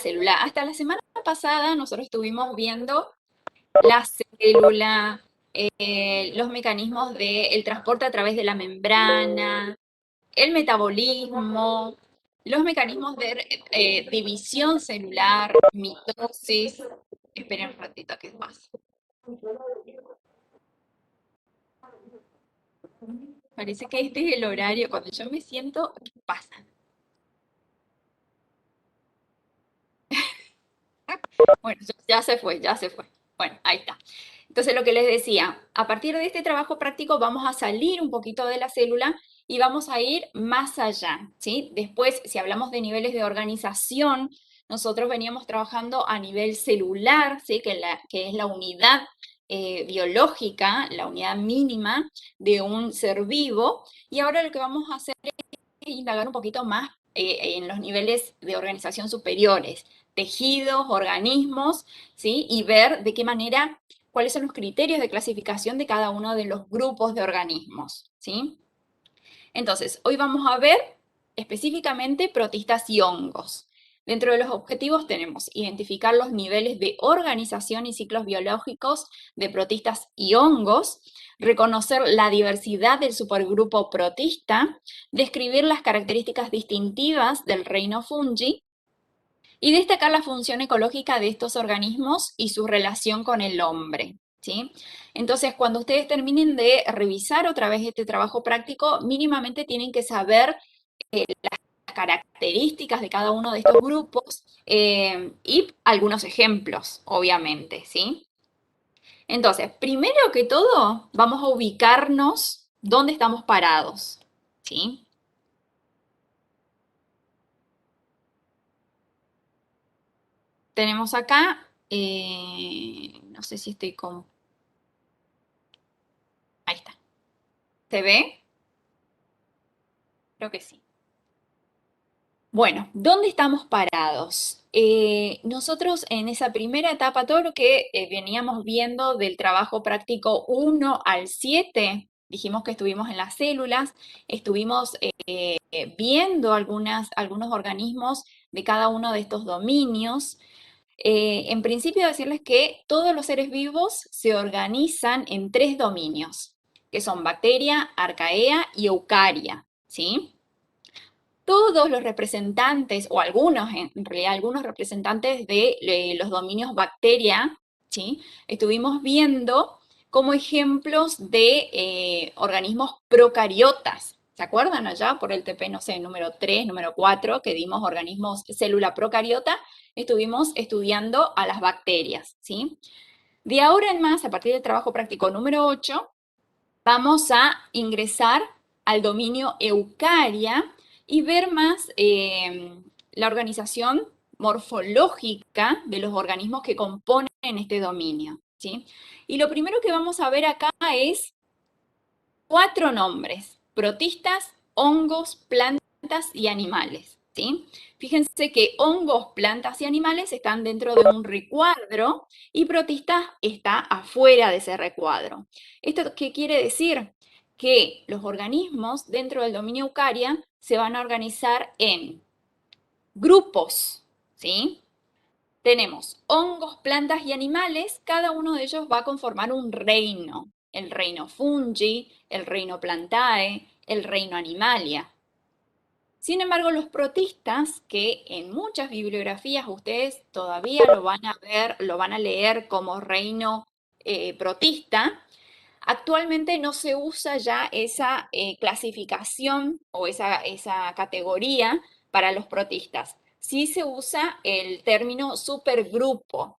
célula. Hasta la semana pasada nosotros estuvimos viendo la célula, los mecanismos del transporte a través de la membrana, el metabolismo, los mecanismos de división celular, mitosis. Esperen un ratito, ¿qué más? Parece que este es el horario. Cuando yo me siento, ¿qué pasa? Bueno, ya se fue, ya se fue. Bueno, ahí está. Entonces, lo que les decía, a partir de este trabajo práctico vamos a salir un poquito de la célula y vamos a ir más allá, ¿sí? Después, si hablamos de niveles de organización, nosotros veníamos trabajando a nivel celular, ¿sí? Que es la unidad biológica, la unidad mínima de un ser vivo. Y ahora lo que vamos a hacer indagar un poquito más en los niveles de organización superiores, tejidos, organismos, ¿sí? Y ver de qué manera, cuáles son los criterios de clasificación de cada uno de los grupos de organismos, ¿sí? Entonces, hoy vamos a ver específicamente protistas y hongos. Dentro de los objetivos tenemos identificar los niveles de organización y ciclos biológicos de protistas y hongos, reconocer la diversidad del supergrupo protista, describir las características distintivas del reino fungi y destacar la función ecológica de estos organismos y su relación con el hombre. ¿Sí? Entonces, cuando ustedes terminen de revisar otra vez este trabajo práctico, mínimamente tienen que saber las características de cada uno de estos grupos y algunos ejemplos, obviamente, ¿sí? Entonces, primero que todo, vamos a ubicarnos dónde estamos parados, ¿sí? Tenemos acá, no sé si estoy con... Ahí está. ¿Se ve? Creo que sí. Bueno, ¿dónde estamos parados? Nosotros en esa primera etapa, todo lo que veníamos viendo del trabajo práctico 1 al 7, dijimos que estuvimos en las células, estuvimos viendo algunos organismos de cada uno de estos dominios. En principio decirles que todos los seres vivos se organizan en 3 dominios, que son bacteria, arcaea y eucaria, ¿sí? Todos los representantes, o algunos, en realidad algunos representantes de los dominios bacteria, ¿sí? Estuvimos viendo como ejemplos de organismos procariotas. ¿Se acuerdan allá por el TP, no sé, número 3, número 4, que dimos organismos célula procariota? Estuvimos estudiando a las bacterias, ¿sí? De ahora en más, a partir del trabajo práctico número 8, vamos a ingresar al dominio Eucaria y ver más la organización morfológica de los organismos que componen este dominio, ¿sí? Y lo primero que vamos a ver acá es 4 nombres: protistas, hongos, plantas y animales, ¿sí? Fíjense que hongos, plantas y animales están dentro de un recuadro y protistas está afuera de ese recuadro. ¿Esto qué quiere decir? Que los organismos dentro del dominio Eucaria se van a organizar en grupos, ¿sí? Tenemos hongos, plantas y animales, cada uno de ellos va a conformar un reino: el reino fungi, el reino plantae, el reino animalia. Sin embargo, los protistas, que en muchas bibliografías ustedes todavía lo van a ver, lo van a leer como reino protista, actualmente no se usa ya esa clasificación o esa categoría para los protistas. Sí se usa el término supergrupo.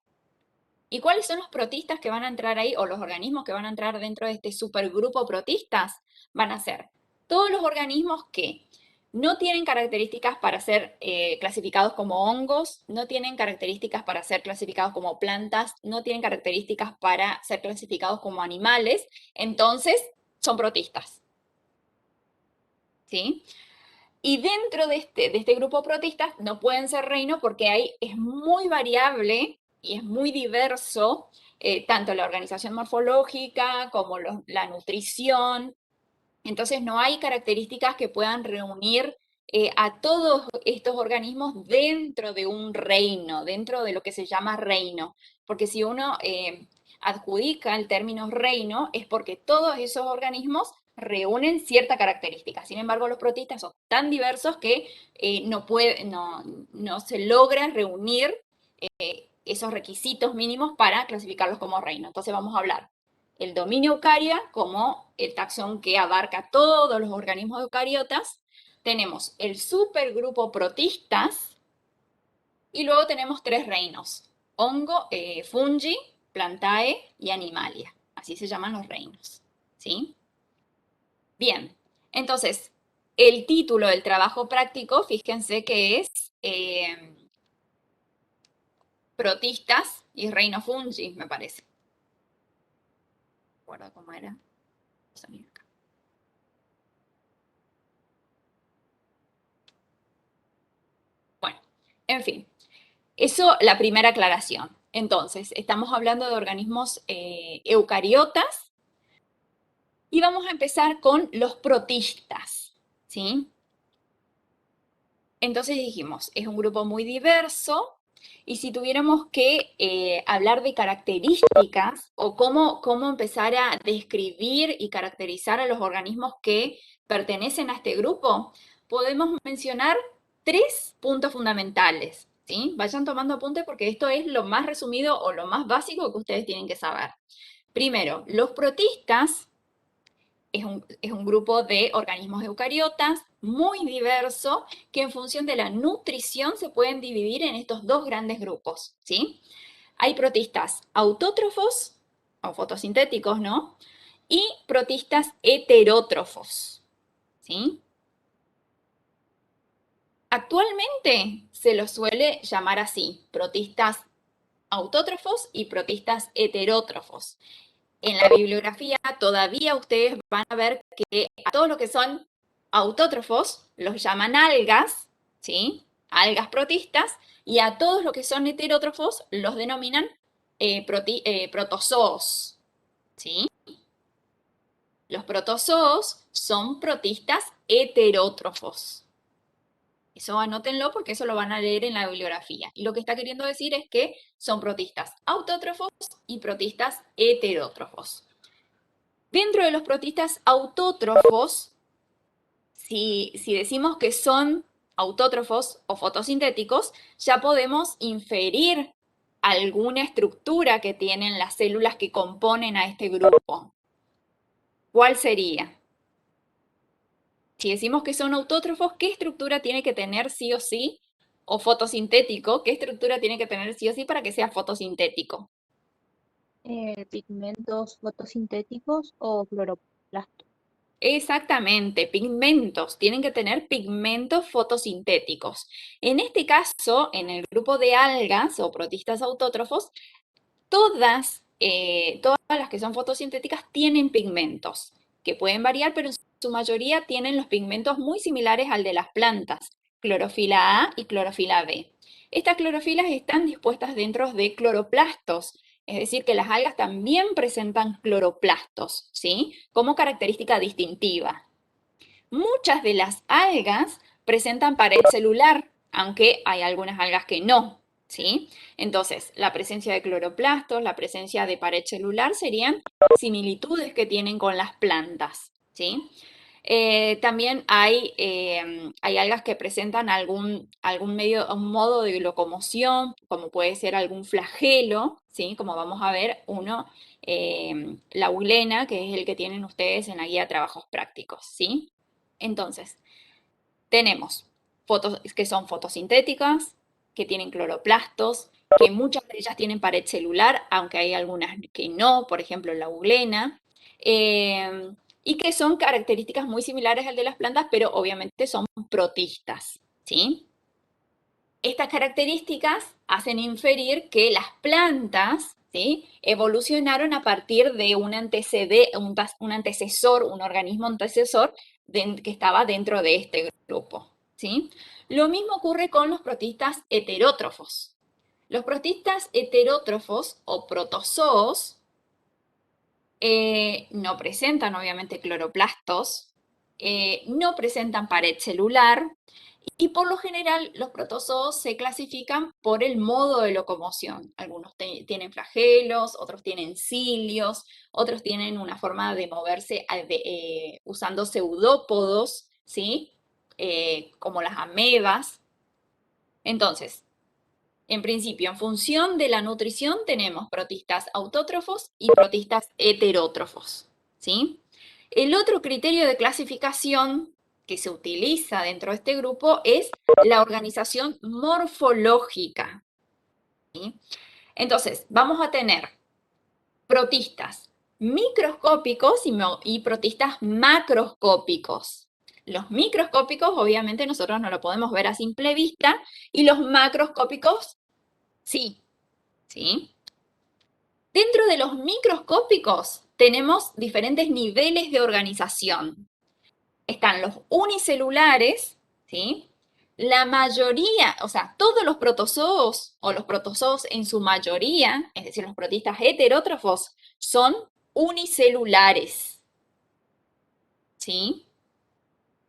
¿Y cuáles son los protistas que van a entrar ahí, o los organismos que van a entrar dentro de este supergrupo protistas? Van a ser todos los organismos que no tienen características para ser clasificados como hongos, no tienen características para ser clasificados como plantas, no tienen características para ser clasificados como animales, entonces son protistas, ¿sí? Y dentro de este grupo protistas no pueden ser reino porque ahí es muy variable y es muy diverso, tanto la organización morfológica como la nutrición. Entonces no hay características que puedan reunir a todos estos organismos dentro de un reino, dentro de lo que se llama reino. Porque si uno adjudica el término reino, es porque todos esos organismos reúnen cierta característica. Sin embargo, los protistas son tan diversos que no se logra reunir esos requisitos mínimos para clasificarlos como reino. Entonces vamos a hablar el dominio eucaria como el taxón que abarca todos los organismos eucariotas. Tenemos el supergrupo protistas y luego tenemos tres reinos: hongo, fungi, plantae y animalia. Así se llaman los reinos. ¿Sí? Bien, entonces el título del trabajo práctico, fíjense que es protistas y reino fungi, me parece. ¿Recuerdo cómo era? Bueno, en fin, eso la primera aclaración. Entonces, estamos hablando de organismos eucariotas y vamos a empezar con los protistas, ¿sí? Entonces dijimos, es un grupo muy diverso y si tuviéramos que hablar de características o cómo empezar a describir y caracterizar a los organismos que pertenecen a este grupo, podemos mencionar tres puntos fundamentales, ¿sí? Vayan tomando apunte porque esto es lo más resumido o lo más básico que ustedes tienen que saber. Primero, los protistas es un grupo de organismos eucariotas muy diverso que en función de la nutrición se pueden dividir en estos dos grandes grupos, ¿sí? Hay protistas autótrofos o fotosintéticos, ¿no? Y protistas heterótrofos, ¿sí? Actualmente se los suele llamar así, protistas autótrofos y protistas heterótrofos. En la bibliografía todavía ustedes van a ver que a todos los que son autótrofos los llaman algas, ¿sí? Algas protistas, y a todos los que son heterótrofos los denominan protozoos, ¿sí? Los protozoos son protistas heterótrofos. Eso anótenlo porque eso lo van a leer en la bibliografía. Y lo que está queriendo decir es que son protistas autótrofos y protistas heterótrofos. Dentro de los protistas autótrofos, si decimos que son autótrofos o fotosintéticos, ya podemos inferir alguna estructura que tienen las células que componen a este grupo. ¿Cuál sería? Si decimos que son autótrofos, ¿qué estructura tiene que tener sí o sí? O fotosintético, ¿qué estructura tiene que tener sí o sí para que sea fotosintético? Pigmentos fotosintéticos o cloroplastos. Exactamente, pigmentos. Tienen que tener pigmentos fotosintéticos. En este caso, en el grupo de algas o protistas autótrofos, todas las que son fotosintéticas tienen pigmentos, que pueden variar, pero en su mayoría tienen los pigmentos muy similares al de las plantas, clorofila A y clorofila B. Estas clorofilas están dispuestas dentro de cloroplastos, es decir, que las algas también presentan cloroplastos, ¿sí? Como característica distintiva. Muchas de las algas presentan pared celular, aunque hay algunas algas que no, ¿sí? Entonces, la presencia de cloroplastos, la presencia de pared celular serían similitudes que tienen con las plantas, ¿sí? También hay algas que presentan un modo de locomoción, como puede ser algún flagelo, ¿sí? Como vamos a ver, la eulena, que es el que tienen ustedes en la guía de trabajos prácticos, ¿sí? Entonces, tenemos fotos que son fotosintéticas, que tienen cloroplastos, que muchas de ellas tienen pared celular, aunque hay algunas que no, por ejemplo la eulena, y que son características muy similares al de las plantas, pero obviamente son protistas, ¿sí? Estas características hacen inferir que las plantas, ¿sí?, evolucionaron a partir de un antecesor, un organismo antecesor que estaba dentro de este grupo, ¿sí? Lo mismo ocurre con los protistas heterótrofos. Los protistas heterótrofos o protozoos no presentan obviamente cloroplastos, no presentan pared celular y por lo general los protozoos se clasifican por el modo de locomoción. Algunos tienen flagelos, otros tienen cilios, otros tienen una forma de moverse usando pseudópodos, ¿sí? Como las amebas. Entonces, en principio, en función de la nutrición tenemos protistas autótrofos y protistas heterótrofos, ¿sí? El otro criterio de clasificación que se utiliza dentro de este grupo es la organización morfológica, ¿sí? Entonces, vamos a tener protistas microscópicos y protistas macroscópicos. Los microscópicos, obviamente, nosotros no lo podemos ver a simple vista, y los macroscópicos, sí, ¿sí? Dentro de los microscópicos tenemos diferentes niveles de organización. Están los unicelulares, ¿sí? La mayoría, o sea, todos los protozoos o los protozoos en su mayoría, es decir, los protistas heterótrofos, son unicelulares, ¿sí?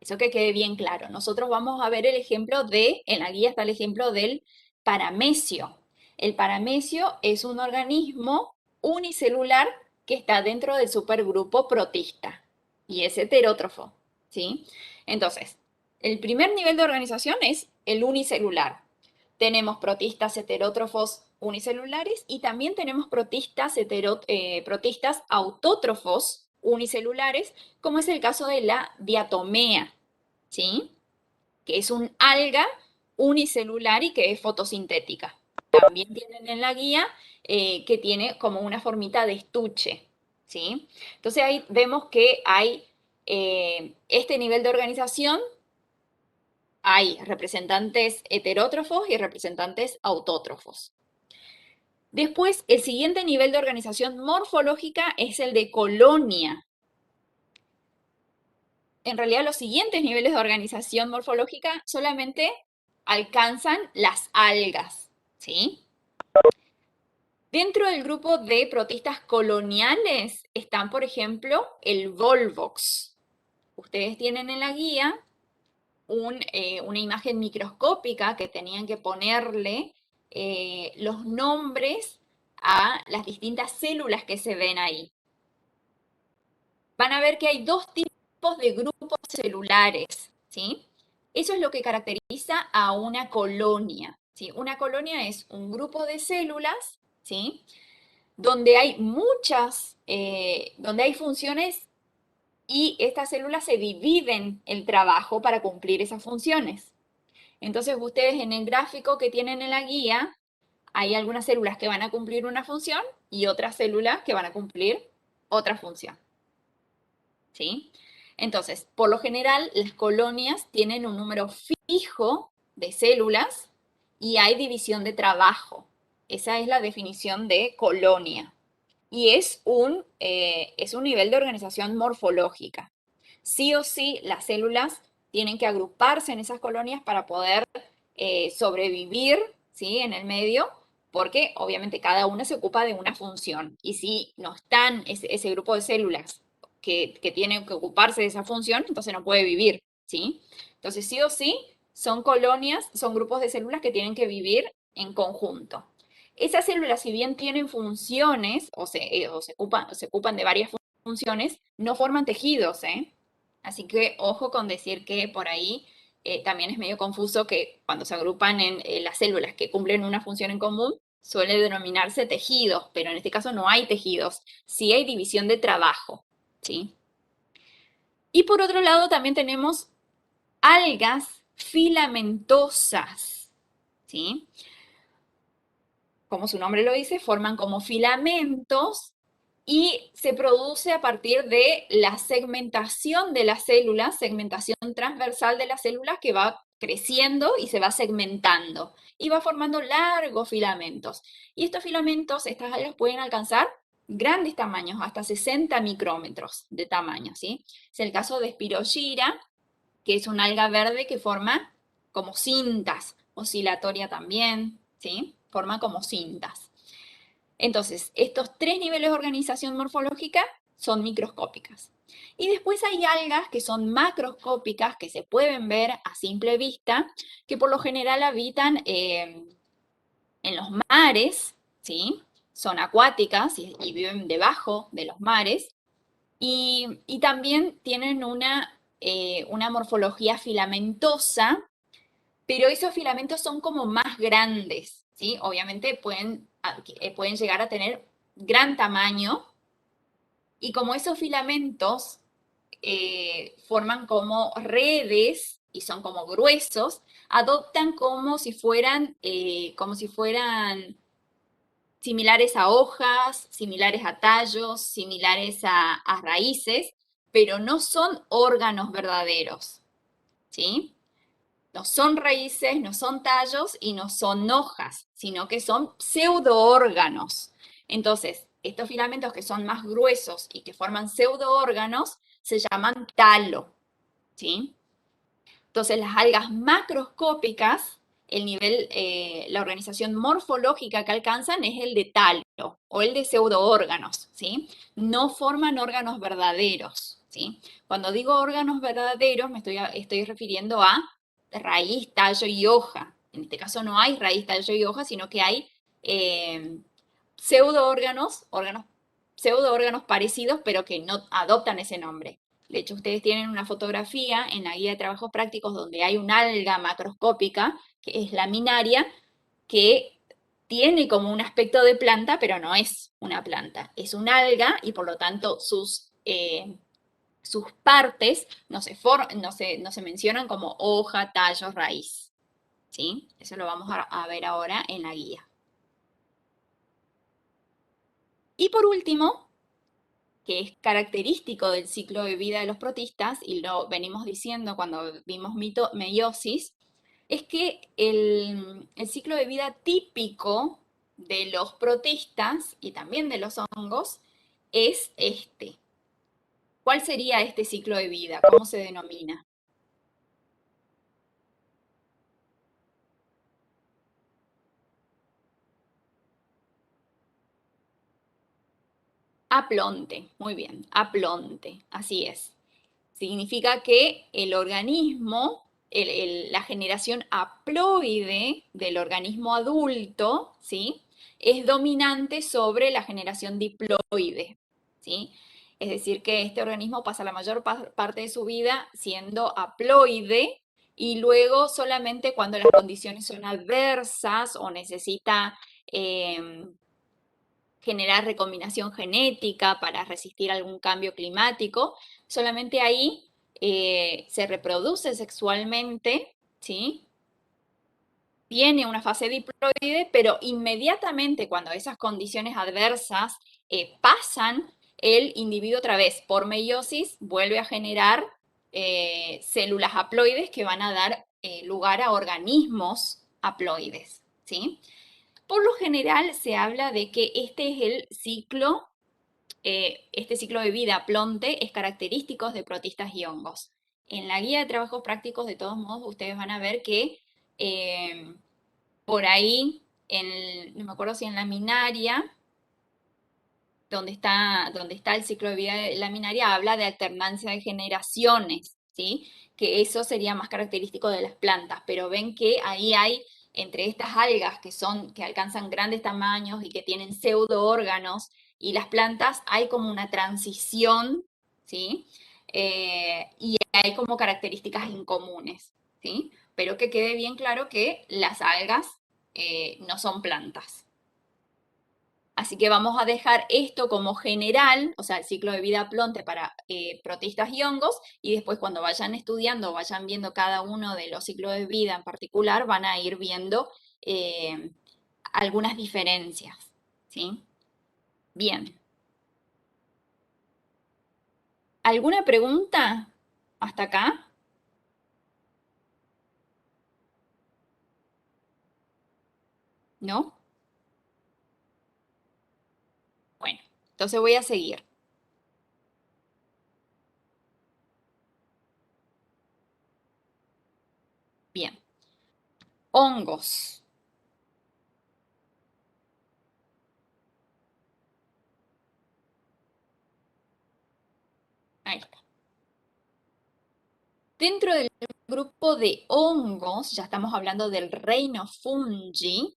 Eso que quede bien claro. Nosotros vamos a ver el ejemplo en la guía está el ejemplo del paramecio. El paramecio es un organismo unicelular que está dentro del supergrupo protista y es heterótrofo, ¿sí? Entonces, el primer nivel de organización es el unicelular. Tenemos protistas heterótrofos unicelulares y también tenemos protistas autótrofos unicelulares, como es el caso de la diatomea, ¿sí? Que es un alga unicelular y que es fotosintética. También tienen en la guía que tiene como una formita de estuche, ¿sí? Entonces ahí vemos que hay este nivel de organización, hay representantes heterótrofos y representantes autótrofos. Después, el siguiente nivel de organización morfológica es el de colonia. En realidad, los siguientes niveles de organización morfológica solamente alcanzan las algas, ¿sí? Dentro del grupo de protistas coloniales están, por ejemplo, el Volvox. Ustedes tienen en la guía una imagen microscópica que tenían que ponerle los nombres a las distintas células que se ven ahí. Van a ver que hay dos tipos de grupos celulares, ¿sí? Eso es lo que caracteriza a una colonia, ¿sí? Una colonia es un grupo de células, ¿sí? Donde hay donde hay funciones y estas células se dividen el trabajo para cumplir esas funciones. Entonces, ustedes en el gráfico que tienen en la guía, hay algunas células que van a cumplir una función y otras células que van a cumplir otra función, ¿sí? Entonces, por lo general, las colonias tienen un número fijo de células y hay división de trabajo. Esa es la definición de colonia. Y es un nivel de organización morfológica. Sí o sí, las células tienen que agruparse en esas colonias para poder sobrevivir, ¿sí? En el medio, porque obviamente cada una se ocupa de una función. Y si no están ese grupo de células que tienen que ocuparse de esa función, entonces no puede vivir, ¿sí? Entonces, sí o sí, son colonias, son grupos de células que tienen que vivir en conjunto. Esas células, si bien tienen funciones o se ocupan de varias funciones, no forman tejidos, ¿eh? Así que ojo con decir que por ahí también es medio confuso que cuando se agrupan en las células que cumplen una función en común, suele denominarse tejidos, pero en este caso no hay tejidos, sí hay división de trabajo, ¿sí? Y por otro lado también tenemos algas filamentosas, ¿sí? Como su nombre lo dice, forman como filamentos y se produce a partir de la segmentación de las células, segmentación transversal de las células que va creciendo y se va segmentando y va formando largos filamentos. Y estos filamentos, estas algas pueden alcanzar grandes tamaños, hasta 60 micrómetros de tamaño, ¿sí? Es el caso de Spirogyra, que es una alga verde que forma como cintas, oscilatoria también, ¿sí? Forma como cintas. Entonces, estos tres niveles de organización morfológica son microscópicas. Y después hay algas que son macroscópicas, que se pueden ver a simple vista, que por lo general habitan en los mares, ¿sí? Son acuáticas y viven debajo de los mares. Y también tienen una morfología filamentosa, pero esos filamentos son como más grandes, ¿sí? Obviamente pueden llegar a tener gran tamaño y como esos filamentos forman como redes y son como gruesos, adoptan como si fueran similares a hojas, similares a tallos, similares a raíces, pero no son órganos verdaderos, ¿sí? No son raíces, no son tallos y no son hojas, sino que son pseudoórganos. Entonces, estos filamentos que son más gruesos y que forman pseudoórganos se llaman talo, ¿sí? Entonces, las algas macroscópicas, la organización morfológica que alcanzan es el de talo o el de pseudoórganos, ¿sí? No forman órganos verdaderos, ¿sí? Cuando digo órganos verdaderos, estoy refiriendo a raíz, tallo y hoja. En este caso no hay raíz, tallo y hoja, sino que hay eh, órganos pseudoórganos parecidos, pero que no adoptan ese nombre. De hecho, ustedes tienen una fotografía en la guía de trabajos prácticos donde hay un alga macroscópica, que es laminaria, que tiene como un aspecto de planta, pero no es una planta. Es un alga y por lo tanto sus partes no se mencionan como hoja, tallo, raíz. ¿Sí? Eso lo vamos a ver ahora en la guía. Y por último, que es característico del ciclo de vida de los protistas, y lo venimos diciendo cuando vimos meiosis, es que el ciclo de vida típico de los protistas y también de los hongos es este. ¿Cuál sería este ciclo de vida? ¿Cómo se denomina? Aplonte, muy bien, aplonte, así es. Significa que el organismo, la generación haploide del organismo adulto, ¿sí? Es dominante sobre la generación diploide, ¿sí? Es decir, que este organismo pasa la mayor parte de su vida siendo haploide y luego solamente cuando las condiciones son adversas o necesita generar recombinación genética para resistir algún cambio climático, solamente ahí se reproduce sexualmente, ¿sí? Tiene una fase diploide, pero inmediatamente cuando esas condiciones adversas pasan, el individuo otra vez por meiosis vuelve a generar células haploides que van a dar lugar a organismos haploides, ¿sí? Por lo general se habla de que este ciclo de vida Plonte es característico de protistas y hongos. En la guía de trabajos prácticos, de todos modos, ustedes van a ver que eh, por ahí, no me acuerdo si en la minaria, donde está el ciclo de vida de la minaria, habla de alternancia de generaciones, ¿sí? Que eso sería más característico de las plantas, pero ven que ahí hay, entre estas algas que alcanzan grandes tamaños y que tienen pseudoórganos, y las plantas, hay como una transición, ¿sí? Y hay como características incomunes, ¿sí? Pero que quede bien claro que las algas no son plantas. Así que vamos a dejar esto como general, o sea, el ciclo de vida Plonte para protistas y hongos, y después cuando vayan estudiando, vayan viendo cada uno de los ciclos de vida en particular, van a ir viendo eh, algunas diferencias, ¿sí? Bien. ¿Alguna pregunta hasta acá? ¿No? Bueno, entonces voy a seguir. Bien. Hongos. Ahí está. Dentro del grupo de hongos, ya estamos hablando del reino fungi,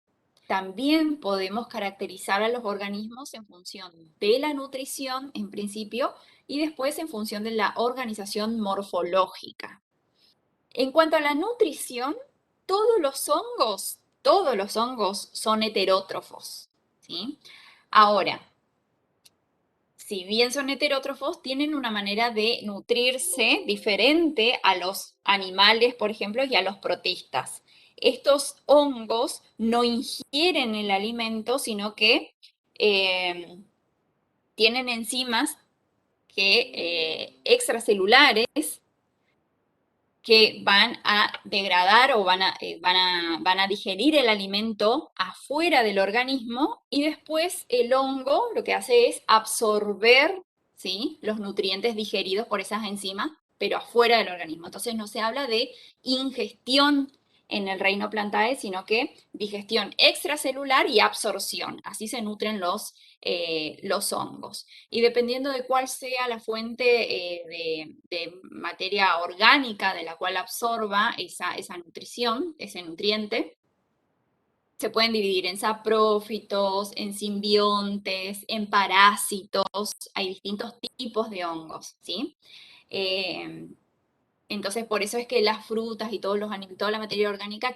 también podemos caracterizar a los organismos en función de la nutrición, en principio, y después en función de la organización morfológica. En cuanto a la nutrición, todos los hongos son heterótrofos, ¿sí? Ahora, si bien son heterótrofos, tienen una manera de nutrirse diferente a los animales, por ejemplo, y a los protistas. Estos hongos no ingieren el alimento, sino que eh, tienen enzimas extracelulares que van a degradar o van a digerir el alimento afuera del organismo y después el hongo lo que hace es absorber, ¿sí?, los nutrientes digeridos por esas enzimas, pero afuera del organismo. Entonces no se habla de ingestión en el reino Plantae, sino que digestión extracelular y absorción. Así se nutren los hongos. Y dependiendo de cuál sea la fuente de materia orgánica de la cual absorba esa nutrición, ese nutriente, se pueden dividir en saprófitos, en simbiontes, en parásitos. Hay distintos tipos de hongos, ¿sí? Eh, entonces, por eso es que las frutas y toda la materia orgánica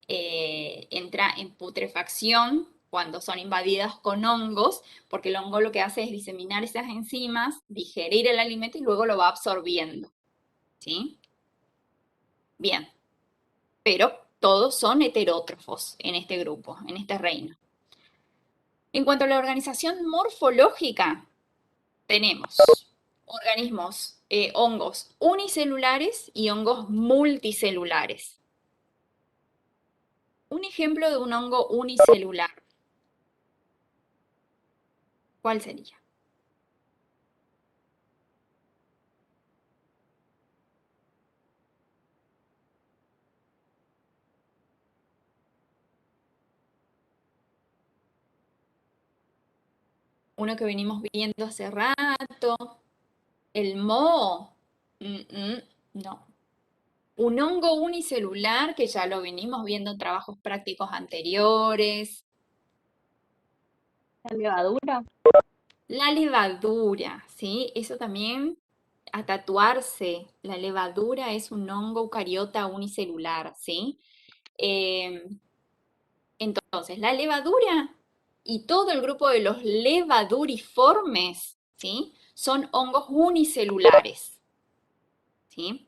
entra en putrefacción cuando son invadidas con hongos, porque el hongo lo que hace es diseminar esas enzimas, digerir el alimento y luego lo va absorbiendo, ¿sí? Bien, pero todos son heterótrofos en este grupo, en este reino. En cuanto a la organización morfológica, tenemos hongos unicelulares y hongos multicelulares. Un ejemplo de un hongo unicelular, ¿cuál sería? Uno que venimos viendo hace rato, el moho. No. Un hongo unicelular que ya lo venimos viendo en trabajos prácticos anteriores. La levadura, La levadura, ¿sí? Eso también a tatuarse. La levadura es un hongo eucariota unicelular, ¿sí? Entonces, la levadura y todo el grupo de los levaduriformes, ¿sí?, son hongos unicelulares, ¿sí?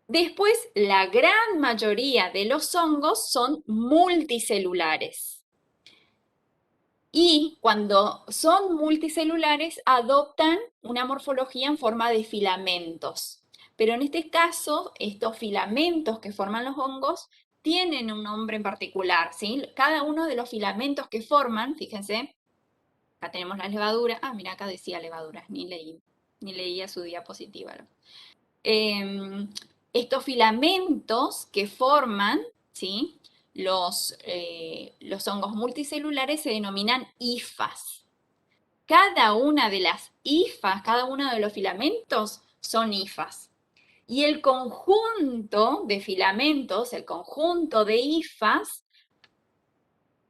Después, la gran mayoría de los hongos son multicelulares. Y cuando son multicelulares, adoptan una morfología en forma de filamentos. Pero en este caso, estos filamentos que forman los hongos tienen un nombre en particular, ¿sí? Cada uno de los filamentos que forman, fíjense, acá tenemos la levadura. Ah, mira, acá decía levaduras, ni leía su diapositiva. Estos filamentos que forman, ¿sí?, los hongos multicelulares se denominan hifas. Cada una de las hifas, cada uno de los filamentos son hifas. Y el conjunto de filamentos, el conjunto de hifas,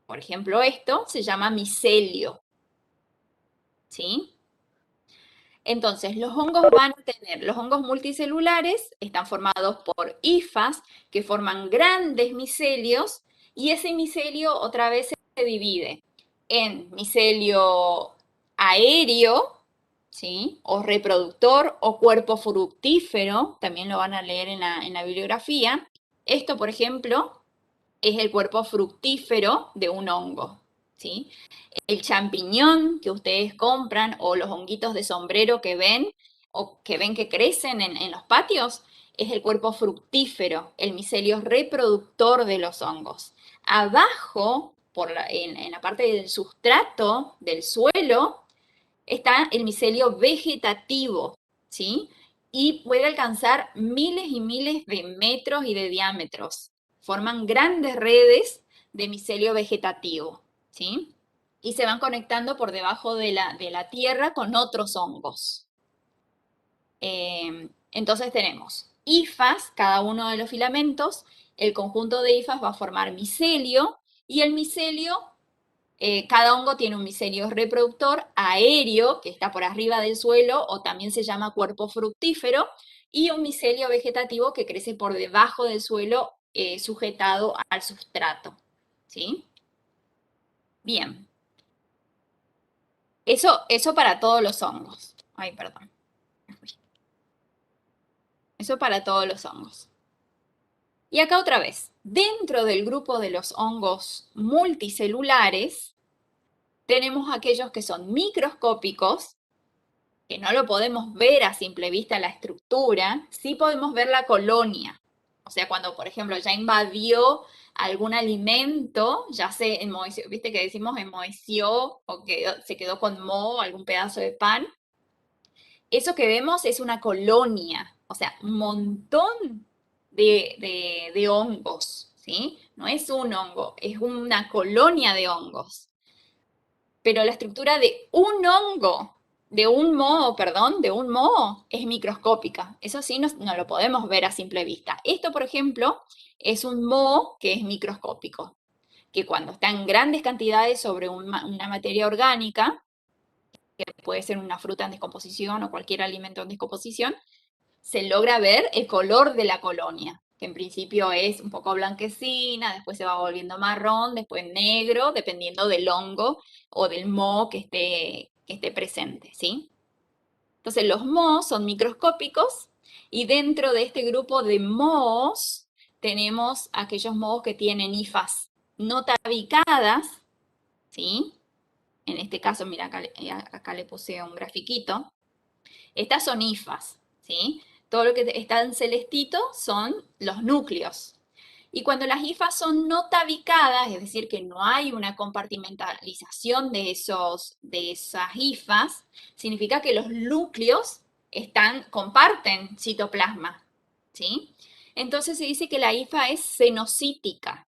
por ejemplo esto, se llama micelio, ¿sí? Entonces, los hongos multicelulares están formados por hifas que forman grandes micelios y ese micelio otra vez se divide en micelio aéreo, ¿sí?, o reproductor o cuerpo fructífero, también lo van a leer en la bibliografía. Esto, por ejemplo, es el cuerpo fructífero de un hongo, ¿sí? El champiñón que ustedes compran o los honguitos de sombrero que ven o que ven que crecen en los patios, es el cuerpo fructífero, el micelio reproductor de los hongos. Abajo, en la parte del sustrato del suelo, está el micelio vegetativo, ¿sí? Y puede alcanzar miles y miles de metros y de diámetros. Forman grandes redes de micelio vegetativo, ¿sí? Y se van conectando por debajo de la tierra con otros hongos. Entonces tenemos hifas, cada uno de los filamentos, el conjunto de hifas va a formar micelio, y el micelio, cada hongo tiene un micelio reproductor aéreo, que está por arriba del suelo, o también se llama cuerpo fructífero, y un micelio vegetativo que crece por debajo del suelo, sujetado al sustrato. ¿Sí? Bien. Eso para todos los hongos. Ay, perdón. Eso para todos los hongos. Y acá otra vez, dentro del grupo de los hongos multicelulares, tenemos aquellos que son microscópicos, que no lo podemos ver a simple vista la estructura, sí podemos ver la colonia. O sea, cuando, por ejemplo, ya invadió algún alimento, ya se enmoheció, viste que decimos enmoheció o se quedó con moho, algún pedazo de pan. Eso que vemos es una colonia, o sea, un montón de hongos, ¿sí? No es un hongo, es una colonia de hongos. Pero la estructura de un hongo, de un moho, perdón, de un moho, es microscópica. Eso sí, no lo podemos ver a simple vista. Esto, por ejemplo, es un moho que es microscópico, que cuando está en grandes cantidades sobre una materia orgánica, que puede ser una fruta en descomposición o cualquier alimento en descomposición, se logra ver el color de la colonia, que en principio es un poco blanquecina, después se va volviendo marrón, después negro, dependiendo del hongo o del moho que esté presente, ¿sí? Entonces los mohos son microscópicos, y dentro de este grupo de mohos tenemos aquellos mohos que tienen hifas no tabicadas, ¿sí? En este caso, mira, acá le puse un grafiquito. Estas son hifas, ¿sí? Todo lo que está en celestito son los núcleos. Y cuando las hifas son no tabicadas, es decir, que no hay una compartimentalización de esas hifas, significa que los núcleos comparten citoplasma, ¿sí? Entonces se dice que la hifa es cenocítica.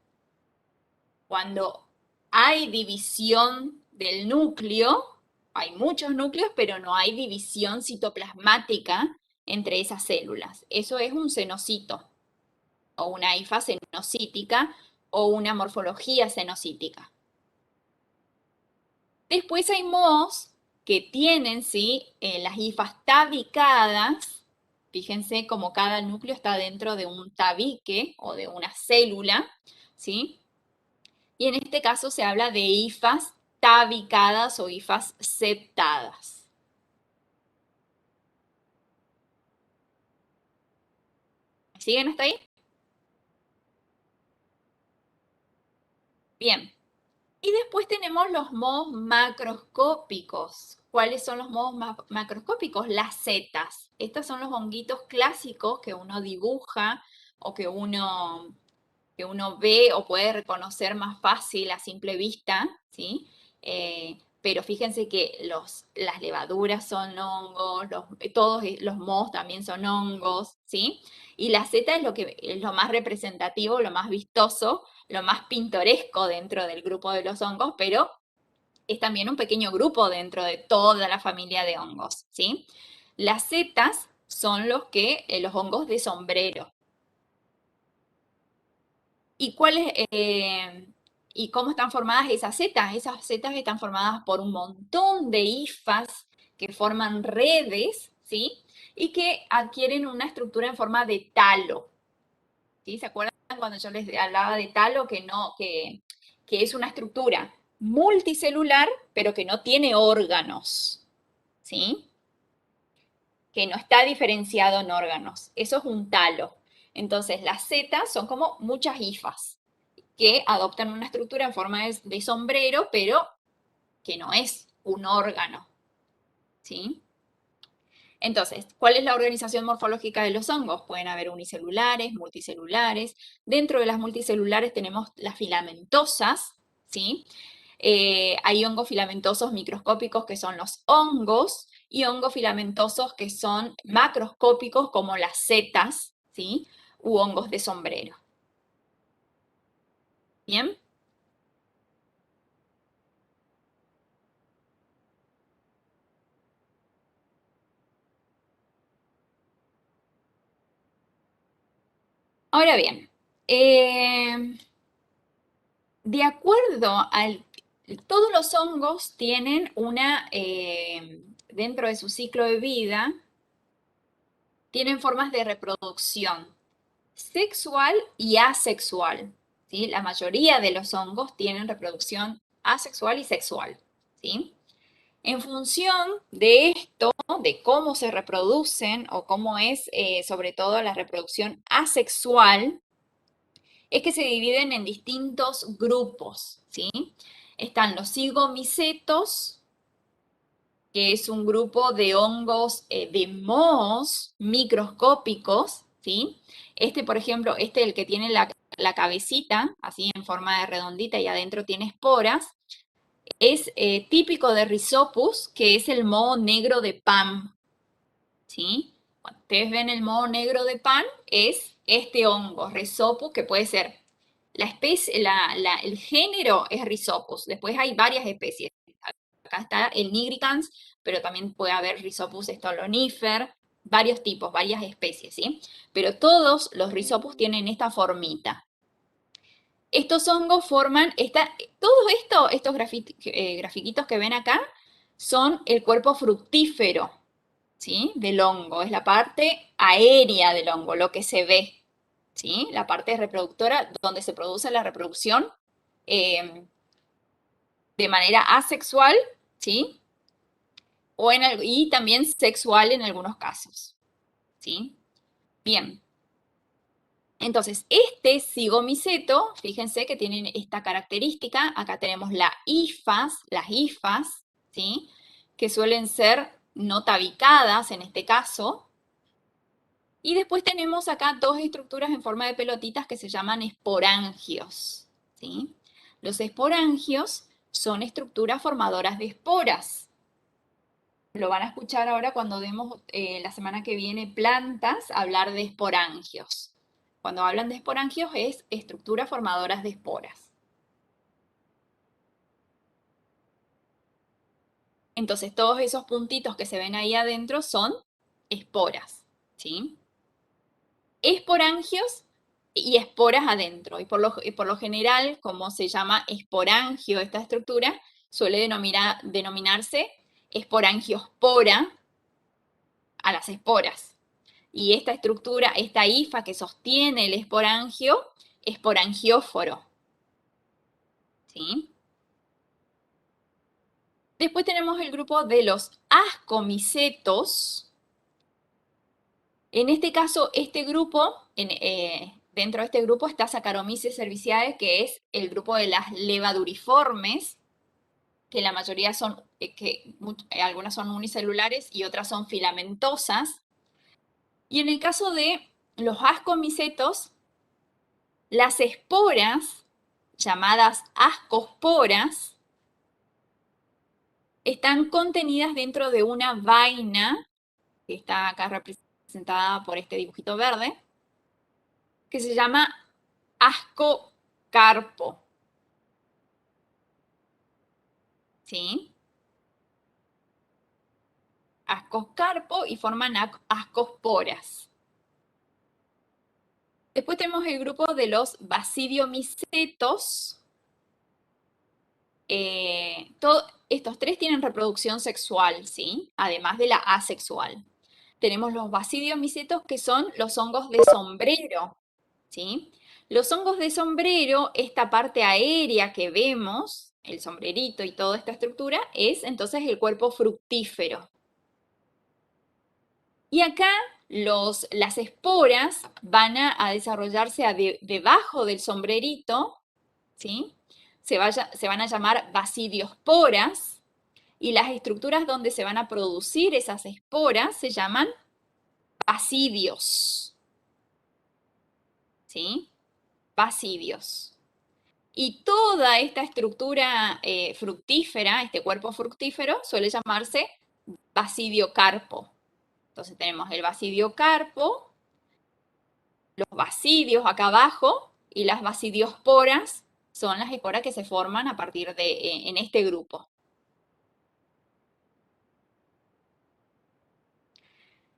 Cuando hay división del núcleo, hay muchos núcleos, pero no hay división citoplasmática entre esas células. Eso es un cenocito, o una hifa cenocítica, o una morfología cenocítica. Después hay mohos que tienen, ¿sí?, las hifas tabicadas. Fíjense cómo cada núcleo está dentro de un tabique o de una célula, ¿sí? Y en este caso se habla de hifas tabicadas o hifas septadas. ¿Me siguen hasta ahí? Bien. Y después tenemos los mohos macroscópicos. ¿Cuáles son los mohos macroscópicos? Las setas. Estos son los honguitos clásicos que uno dibuja o que uno ve o puede reconocer más fácil a simple vista, ¿sí? Pero fíjense que las levaduras son hongos, todos los mohos también son hongos, ¿sí? Y la seta es lo más representativo, lo más vistoso, lo más pintoresco dentro del grupo de los hongos, pero es también un pequeño grupo dentro de toda la familia de hongos, ¿sí? Las setas son los hongos de sombrero. ¿Y y cómo están formadas esas setas? Esas setas están formadas por un montón de hifas que forman redes, ¿sí? Y que adquieren una estructura en forma de talo, ¿sí? ¿Se acuerdan cuando yo les hablaba de talo? Que es una estructura multicelular, pero que no tiene órganos, ¿sí? Que no está diferenciado en órganos. Eso es un talo. Entonces, las setas son como muchas hifas que adoptan una estructura en forma de sombrero, pero que no es un órgano, ¿sí? Entonces, ¿cuál es la organización morfológica de los hongos? Pueden haber unicelulares, multicelulares. Dentro de las multicelulares tenemos las filamentosas, ¿sí? Hay hongos filamentosos microscópicos que son los hongos, y hongos filamentosos que son macroscópicos como las setas, ¿sí? U hongos de sombrero. ¿Bien? Ahora bien, de acuerdo al... Todos los hongos tienen dentro de su ciclo de vida, tienen formas de reproducción sexual y asexual, ¿sí? La mayoría de los hongos tienen reproducción asexual y sexual, ¿sí? En función de esto, de cómo se reproducen o cómo es sobre todo la reproducción asexual, es que se dividen en distintos grupos, ¿sí? Están los cigomicetos, que es un grupo de hongos de mohos microscópicos, ¿sí? Por ejemplo, el que tiene la cabecita, así en forma de redondita y adentro tiene esporas, es típico de Rhizopus, que es el moho negro de pan, ¿sí? Cuando ustedes ven el moho negro de pan, es este hongo, Rhizopus, que puede ser la especie, el género es Rhizopus, después hay varias especies. Acá está el nigricans, pero también puede haber Rhizopus stolonifer, varios tipos, varias especies, ¿sí? Pero todos los Rhizopus tienen esta formita. Estos hongos forman, todo esto, estos grafiquitos que ven acá, son el cuerpo fructífero, ¿sí? Del hongo, es la parte aérea del hongo, lo que se ve, ¿sí? La parte reproductora donde se produce la reproducción eh, de manera asexual, ¿sí? Y también sexual en algunos casos, ¿sí? Bien. Entonces, este cigomiceto, fíjense que tienen esta característica. Acá tenemos las hifas, ¿sí? Que suelen ser no tabicadas en este caso. Y después tenemos acá dos estructuras en forma de pelotitas que se llaman esporangios, ¿sí? Los esporangios son estructuras formadoras de esporas. Lo van a escuchar ahora cuando demos la semana que viene plantas, hablar de esporangios. Cuando hablan de esporangios es estructuras formadoras de esporas. Entonces todos esos puntitos que se ven ahí adentro son esporas, ¿sí? Esporangios y esporas adentro. Y por lo general, como se llama esporangio esta estructura, suele denominarse esporangiospora a las esporas. Y esta estructura, esta hifa que sostiene el esporangio, esporangióforo, ¿sí? Después tenemos el grupo de los ascomicetos. En este caso, dentro de este grupo está Saccharomyces cerevisiae, que es el grupo de las levaduriformes, que la mayoría son, algunas son unicelulares y otras son filamentosas. Y en el caso de los ascomicetos, las esporas, llamadas ascosporas, están contenidas dentro de una vaina, que está acá representada por este dibujito verde, que se llama ascocarpo, ¿sí? Ascocarpo y forman ascosporas. Después tenemos el grupo de los basidiomicetos. Estos tres tienen reproducción sexual, ¿sí? Además de la asexual. Tenemos los basidiomicetos, que son los hongos de sombrero, ¿sí? Los hongos de sombrero, esta parte aérea que vemos, el sombrerito y toda esta estructura, es entonces el cuerpo fructífero. Y acá las esporas van a desarrollarse debajo del sombrerito, ¿sí? Se van a llamar basidiosporas, y las estructuras donde se van a producir esas esporas se llaman basidios, ¿sí? Basidios. Y toda esta estructura fructífera, este cuerpo fructífero, suele llamarse basidiocarpo. Entonces tenemos el basidiocarpo, los basidios acá abajo, y las basidiosporas son las esporas que se forman a partir en este grupo.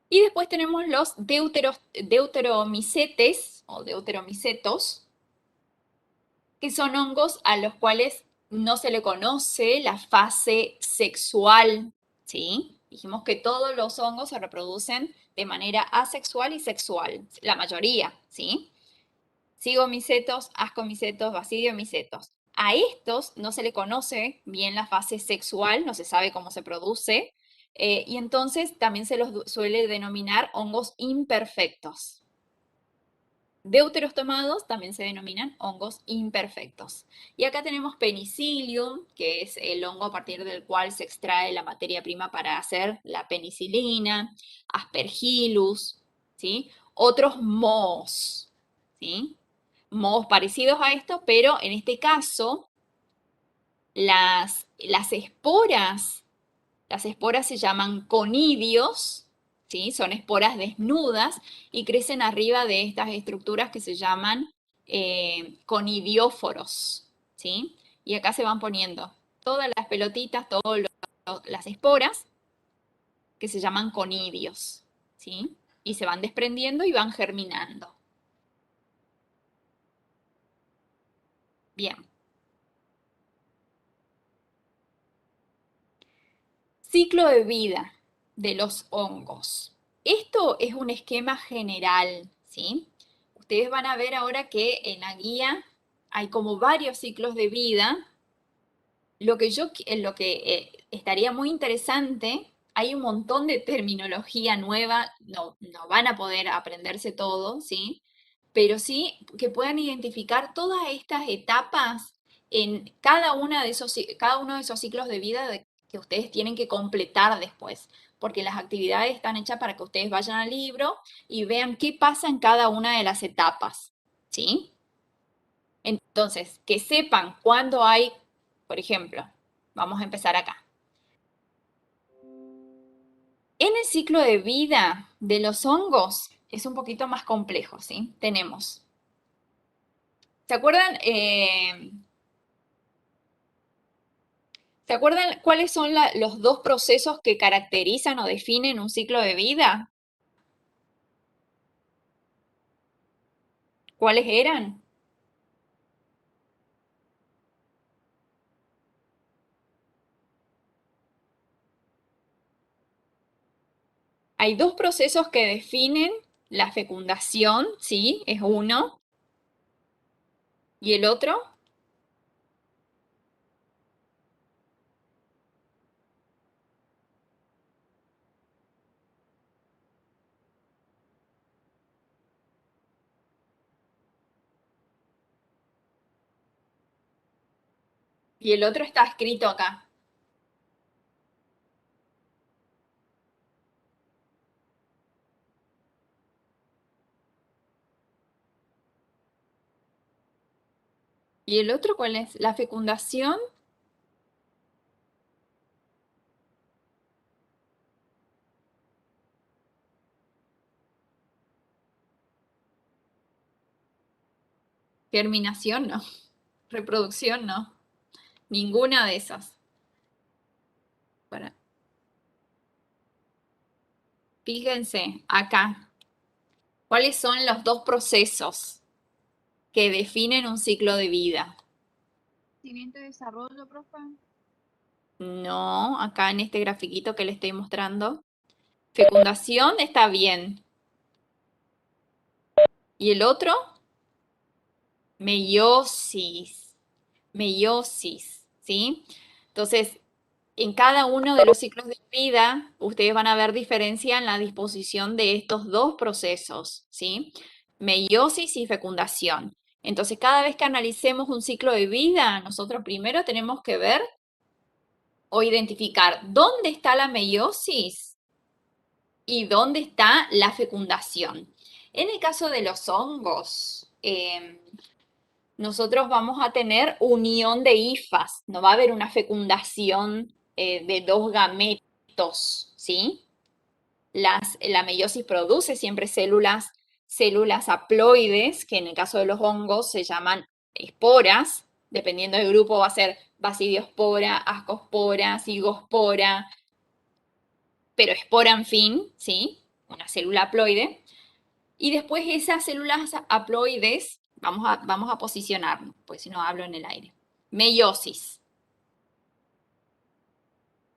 Y después tenemos los deuteromicetes o deuteromicetos, que son hongos a los cuales no se le conoce la fase sexual, ¿sí? Dijimos que todos los hongos se reproducen de manera asexual y sexual, la mayoría, ¿sí? Cigomicetos, ascomicetos, basidiomicetos. A estos no se le conoce bien la fase sexual, no se sabe cómo se produce, y entonces también se los suele denominar hongos imperfectos. Deuterostomados también se denominan hongos imperfectos. Y acá tenemos Penicillium, que es el hongo a partir del cual se extrae la materia prima para hacer la penicilina, Aspergillus, ¿sí? Otros mohos, ¿sí? Mohos parecidos a esto, pero en este caso las esporas se llaman conidios, ¿sí? Son esporas desnudas y crecen arriba de estas estructuras que se llaman conidióforos, ¿sí? Y acá se van poniendo todas las pelotitas, todas las esporas que se llaman conidios, ¿sí? Y se van desprendiendo y van germinando. Bien. Ciclo de vida de los hongos. Esto es un esquema general, ¿sí? Ustedes van a ver ahora que en la guía hay como varios ciclos de vida. Estaría muy interesante, hay un montón de terminología nueva, no van a poder aprenderse todo, ¿sí? Pero sí que puedan identificar todas estas etapas en cada uno de esos ciclos de vida que ustedes tienen que completar después, porque las actividades están hechas para que ustedes vayan al libro y vean qué pasa en cada una de las etapas, ¿sí? Entonces, que sepan cuándo hay, por ejemplo, vamos a empezar acá. En el ciclo de vida de los hongos es un poquito más complejo, ¿sí? Tenemos, ¿se acuerdan? ¿Se acuerdan cuáles son los dos procesos que caracterizan o definen un ciclo de vida? ¿Cuáles eran? Hay dos procesos que definen la fecundación, ¿sí? Es uno. ¿Y el otro? Y el otro está escrito acá. ¿Y el otro cuál es? La fecundación. Germinación, no. Reproducción, no. Ninguna de esas. Para. Fíjense acá. ¿Cuáles son los dos procesos que definen un ciclo de vida? Crecimiento y desarrollo, profe. No, acá en este grafiquito que le estoy mostrando. Fecundación está bien. ¿Y el otro? Meiosis. Meiosis, ¿sí? Entonces, en cada uno de los ciclos de vida, ustedes van a ver diferencia en la disposición de estos dos procesos, ¿sí? Meiosis y fecundación. Entonces, cada vez que analicemos un ciclo de vida, nosotros primero tenemos que ver o identificar dónde está la meiosis y dónde está la fecundación. En el caso de los hongos, nosotros vamos a tener unión de hifas, no va a haber una fecundación de dos gametos, ¿sí? La meiosis produce siempre células haploides, que en el caso de los hongos se llaman esporas, dependiendo del grupo va a ser basidiospora, ascospora, cigospora, pero espora en fin, ¿sí? una célula haploide. Y después esas células haploides, vamos a posicionarnos, pues si no hablo en el aire. Meiosis.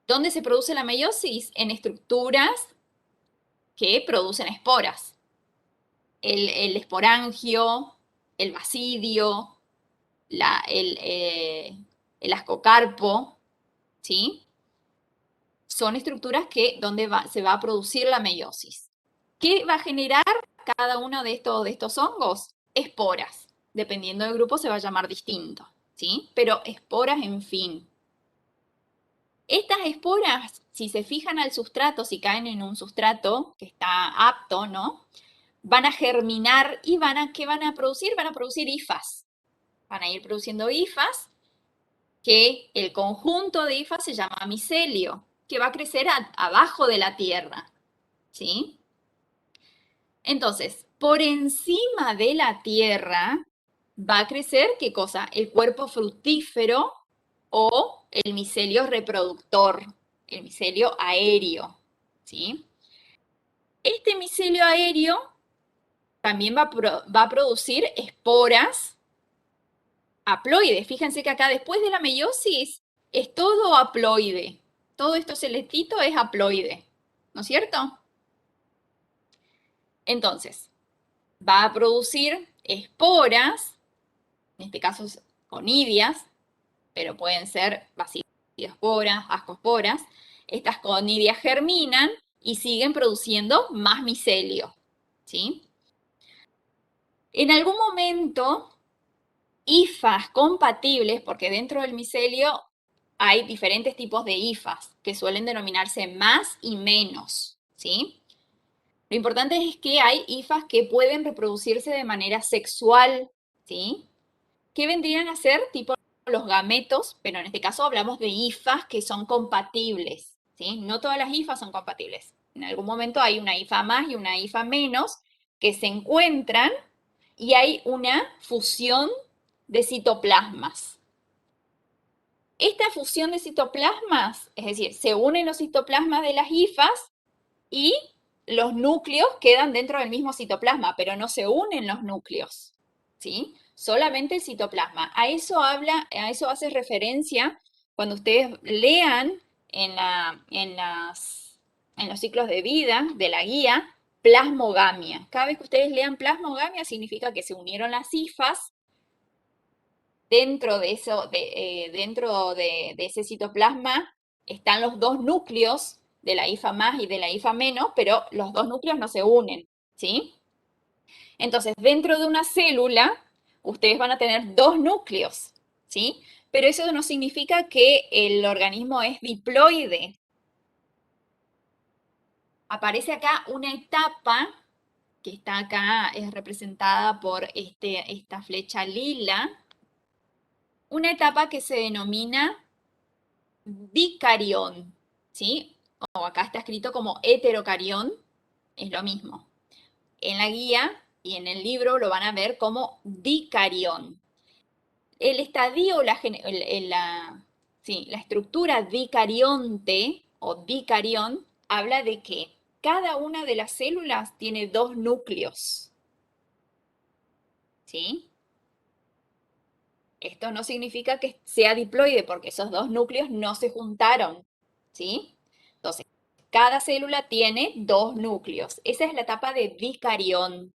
¿Dónde se produce la meiosis? En estructuras que producen esporas. El esporangio, el basidio, el ascocarpo, ¿sí? Son estructuras donde se va a producir la meiosis. ¿Qué va a generar cada uno de estos hongos? Esporas. Dependiendo del grupo se va a llamar distinto, ¿sí? Pero esporas, en fin. Estas esporas, si se fijan al sustrato, si caen en un sustrato que está apto, ¿no? Van a germinar y ¿qué van a producir? Van a producir hifas. Van a ir produciendo hifas, que el conjunto de hifas se llama micelio, que va a crecer abajo de la tierra, ¿sí? Entonces, por encima de la tierra va a crecer, ¿qué cosa? El cuerpo fructífero o el micelio reproductor, el micelio aéreo, ¿sí? Este micelio aéreo también va a producir esporas haploides. Fíjense que acá después de la meiosis es todo haploide. Todo esto celestito es haploide, ¿no es cierto? Entonces, va a producir esporas, en este caso conidias, pero pueden ser basilosporas, ascosporas. Estas conidias germinan y siguen produciendo más micelio, ¿sí? En algún momento, hifas compatibles, porque dentro del micelio hay diferentes tipos de hifas que suelen denominarse más y menos, ¿sí? Lo importante es que hay hifas que pueden reproducirse de manera sexual, ¿sí? Que vendrían a ser tipo los gametos, pero en este caso hablamos de hifas que son compatibles, ¿sí? No todas las hifas son compatibles. En algún momento hay una hifa más y una hifa menos que se encuentran y hay una fusión de citoplasmas. Esta fusión de citoplasmas, es decir, se unen los citoplasmas de las hifas y los núcleos quedan dentro del mismo citoplasma, pero no se unen los núcleos, ¿sí? Solamente el citoplasma. A eso hace referencia cuando ustedes lean en los ciclos de vida de la guía plasmogamia. Cada vez que ustedes lean plasmogamia significa que se unieron las hifas dentro de ese citoplasma están los dos núcleos de la hifa más y de la hifa menos, pero los dos núcleos no se unen, ¿sí? Entonces, dentro de una célula, ustedes van a tener dos núcleos, ¿sí? Pero eso no significa que el organismo es diploide. Aparece acá una etapa que está acá, es representada por esta flecha lila, una etapa que se denomina dicarión, ¿sí? O acá está escrito como heterocarión, es lo mismo. En la guía y en el libro lo van a ver como dicarión. El estadio, la estructura dicarionte o dicarión habla de que cada una de las células tiene dos núcleos, ¿sí? Esto no significa que sea diploide porque esos dos núcleos no se juntaron, ¿sí? Entonces, cada célula tiene dos núcleos. Esa es la etapa de dicarión.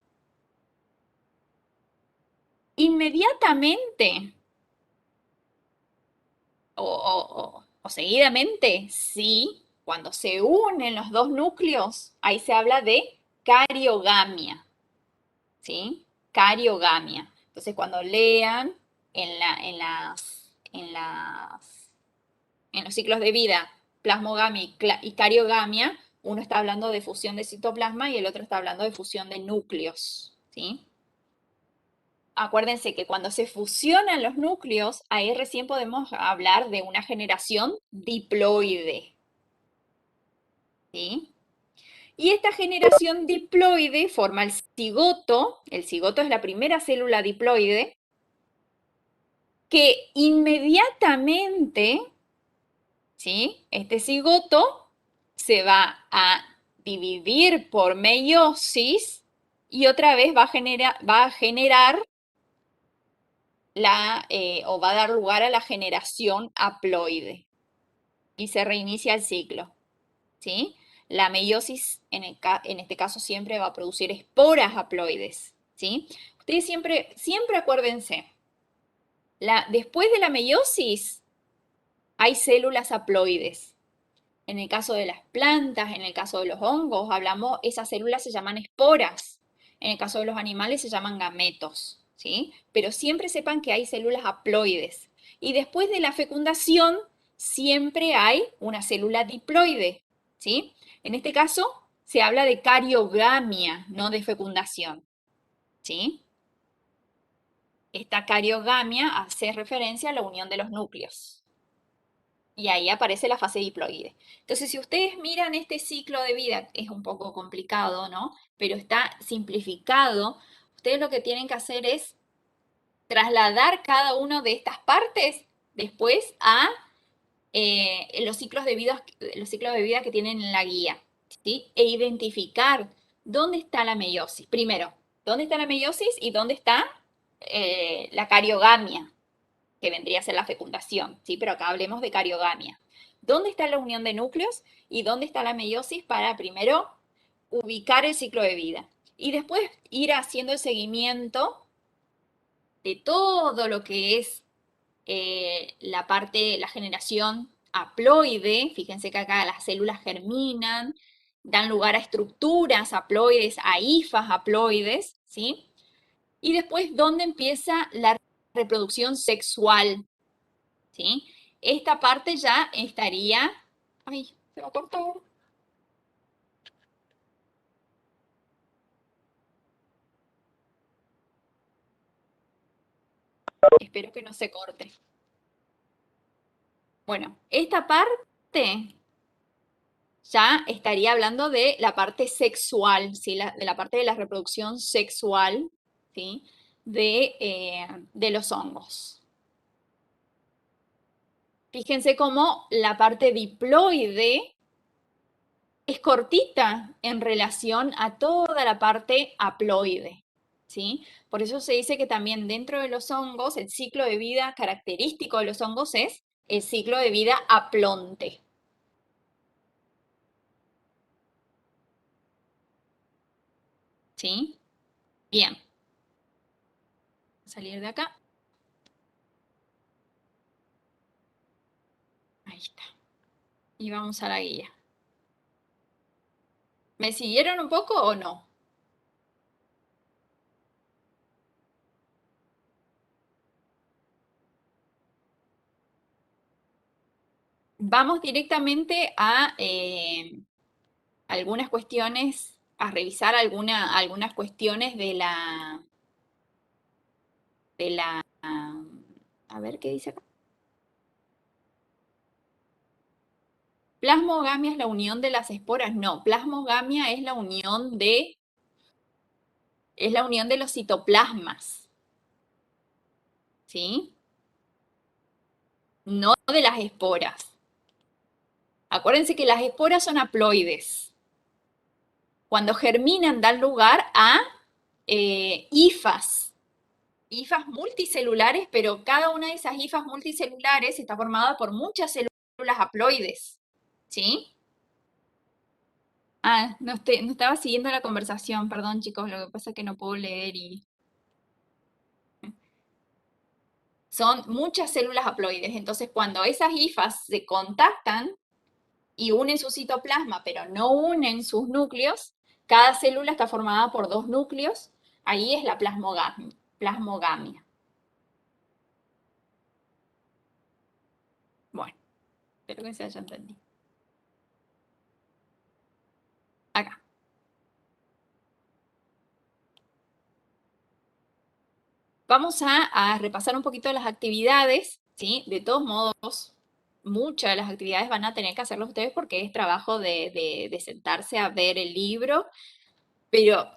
Inmediatamente o seguidamente, sí, cuando se unen los dos núcleos, ahí se habla de cariogamia, ¿sí? Cariogamia. Entonces, cuando lean en los ciclos de vida plasmogamia y cariogamia, uno está hablando de fusión de citoplasma y el otro está hablando de fusión de núcleos, ¿sí? Acuérdense que cuando se fusionan los núcleos, ahí recién podemos hablar de una generación diploide, ¿sí? Y esta generación diploide forma el cigoto es la primera célula diploide, que inmediatamente, ¿sí? Este cigoto se va a dividir por meiosis y otra vez va a generar o va a dar lugar a la generación haploide y se reinicia el ciclo, ¿sí? La meiosis en este caso siempre va a producir esporas haploides, ¿sí? Ustedes siempre acuérdense, después de la meiosis hay células haploides. En el caso de las plantas, en el caso de los hongos, esas células se llaman esporas. En el caso de los animales se llaman gametos, ¿sí? Pero siempre sepan que hay células haploides. Y después de la fecundación, siempre hay una célula diploide, ¿sí? En este caso, se habla de cariogamia, no de fecundación, ¿sí? Esta cariogamia hace referencia a la unión de los núcleos. Y ahí aparece la fase diploide. Entonces, si ustedes miran este ciclo de vida, es un poco complicado, ¿no? Pero está simplificado. Ustedes lo que tienen que hacer es trasladar cada una de estas partes después a los ciclos de vida que tienen en la guía, ¿sí? E identificar dónde está la meiosis. Primero, dónde está la meiosis y dónde está la cariogamia, que vendría a ser la fecundación, ¿sí? Pero acá hablemos de cariogamia. ¿Dónde está la unión de núcleos y dónde está la meiosis para primero ubicar el ciclo de vida? Y después ir haciendo el seguimiento de todo lo que es la generación haploide. Fíjense que acá las células germinan, dan lugar a estructuras haploides, a hifas haploides, ¿sí? Y después, ¿dónde empieza la reproducción sexual? ¿Sí? Esta parte ya estaría... Ay, se me cortó. Espero que no se corte. Bueno, esta parte ya estaría hablando de la parte sexual, ¿sí? De la parte de la reproducción sexual, ¿sí? De los hongos. Fíjense cómo la parte diploide es cortita en relación a toda la parte haploide, ¿sí? Por eso se dice que también dentro de los hongos, el ciclo de vida característico de los hongos es el ciclo de vida aplonte. ¿Sí? Bien. Salir de acá. Ahí está. Y vamos a la guía. ¿Me siguieron un poco o no? Vamos directamente a algunas cuestiones, a revisar algunas cuestiones a ver qué dice acá. Plasmogamia es la unión de las esporas. No, plasmogamia es la unión de los citoplasmas, ¿sí? No de las esporas. Acuérdense que las esporas son haploides. Cuando germinan dan lugar a hifas, hifas multicelulares, pero cada una de esas hifas multicelulares está formada por muchas células haploides, ¿sí? Ah, no estaba siguiendo la conversación, perdón chicos, lo que pasa es que no puedo leer y... Son muchas células haploides, entonces cuando esas hifas se contactan y unen su citoplasma, pero no unen sus núcleos, cada célula está formada por dos núcleos, ahí es la plasmogamia. Bueno, espero que se haya entendido. Acá. Vamos a repasar un poquito las actividades, ¿sí? De todos modos, muchas de las actividades van a tener que hacerlas ustedes porque es trabajo de sentarse a ver el libro, pero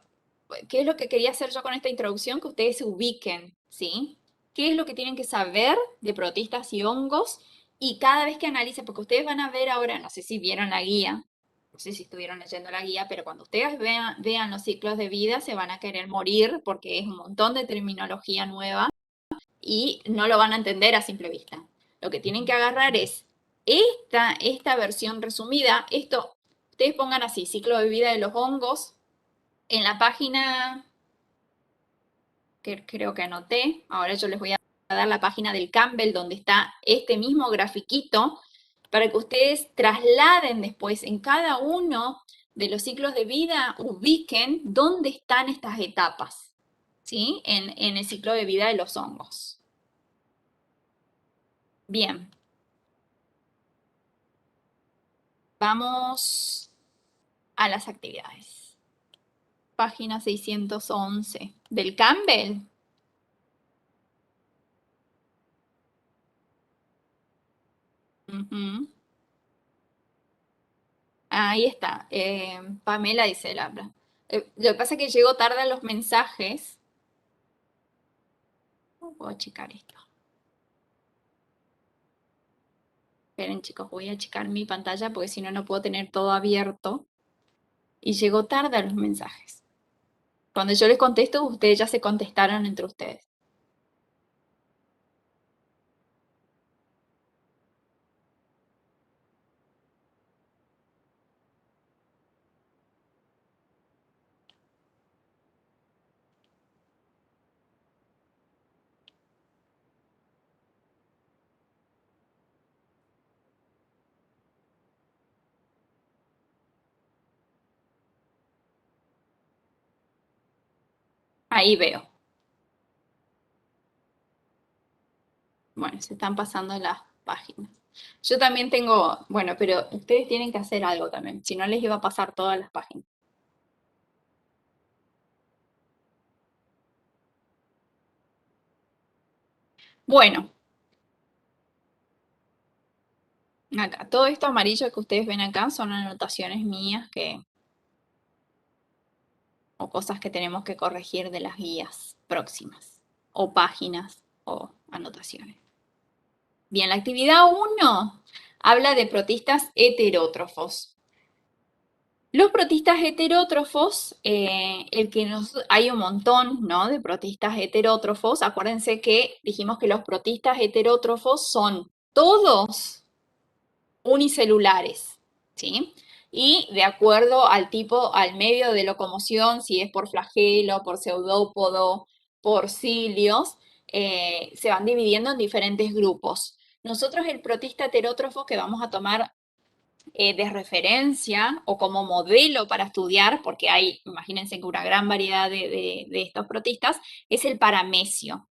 ¿qué es lo que quería hacer yo con esta introducción? Que ustedes se ubiquen, ¿sí? ¿Qué es lo que tienen que saber de protistas y hongos? Y cada vez que analicen, porque ustedes van a ver ahora, no sé si vieron la guía, no sé si estuvieron leyendo la guía, pero cuando ustedes vean los ciclos de vida se van a querer morir porque es un montón de terminología nueva y no lo van a entender a simple vista. Lo que tienen que agarrar es esta versión resumida. Esto, ustedes pongan así, ciclo de vida de los hongos, en la página que creo que anoté, ahora yo les voy a dar la página del Campbell donde está este mismo grafiquito para que ustedes trasladen después en cada uno de los ciclos de vida, ubiquen dónde están estas etapas, ¿sí? En el ciclo de vida de los hongos. Bien. Vamos a las actividades. Página 611 del Campbell. Ujú. Ahí está. Pamela dice el habla. Lo que pasa es que llegó tarde a los mensajes. Voy a achicar esto. Esperen, chicos, voy a achicar mi pantalla porque si no, no puedo tener todo abierto. Y llegó tarde a los mensajes. Cuando yo les contesto, ustedes ya se contestaron entre ustedes. Ahí veo. Bueno, se están pasando las páginas. Yo también tengo, bueno, pero ustedes tienen que hacer algo también, si no les iba a pasar todas las páginas. Bueno, acá, todo esto amarillo que ustedes ven acá son anotaciones mías o cosas que tenemos que corregir de las guías próximas, o páginas o anotaciones. Bien, la actividad 1 habla de protistas heterótrofos. Los protistas heterótrofos, hay un montón, ¿no?, de protistas heterótrofos. Acuérdense que dijimos que los protistas heterótrofos son todos unicelulares, ¿sí? Y de acuerdo al tipo, al medio de locomoción, si es por flagelo, por pseudópodo, por cilios, se van dividiendo en diferentes grupos. Nosotros el protista heterótrofo que vamos a tomar de referencia o como modelo para estudiar, porque hay, imagínense que una gran variedad de estos protistas, es el paramecio.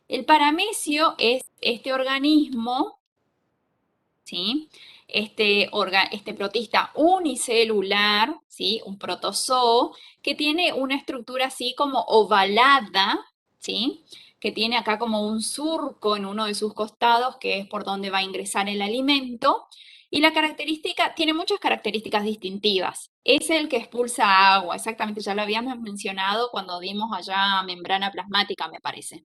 El paramecio es este organismo, ¿sí? Este protista unicelular, ¿sí?, un protozoo, que tiene una estructura así como ovalada, ¿sí?, que tiene acá como un surco en uno de sus costados, que es por donde va a ingresar el alimento, y la característica, tiene muchas características distintivas. Es el que expulsa agua, exactamente, ya lo habíamos mencionado cuando vimos allá membrana plasmática, me parece.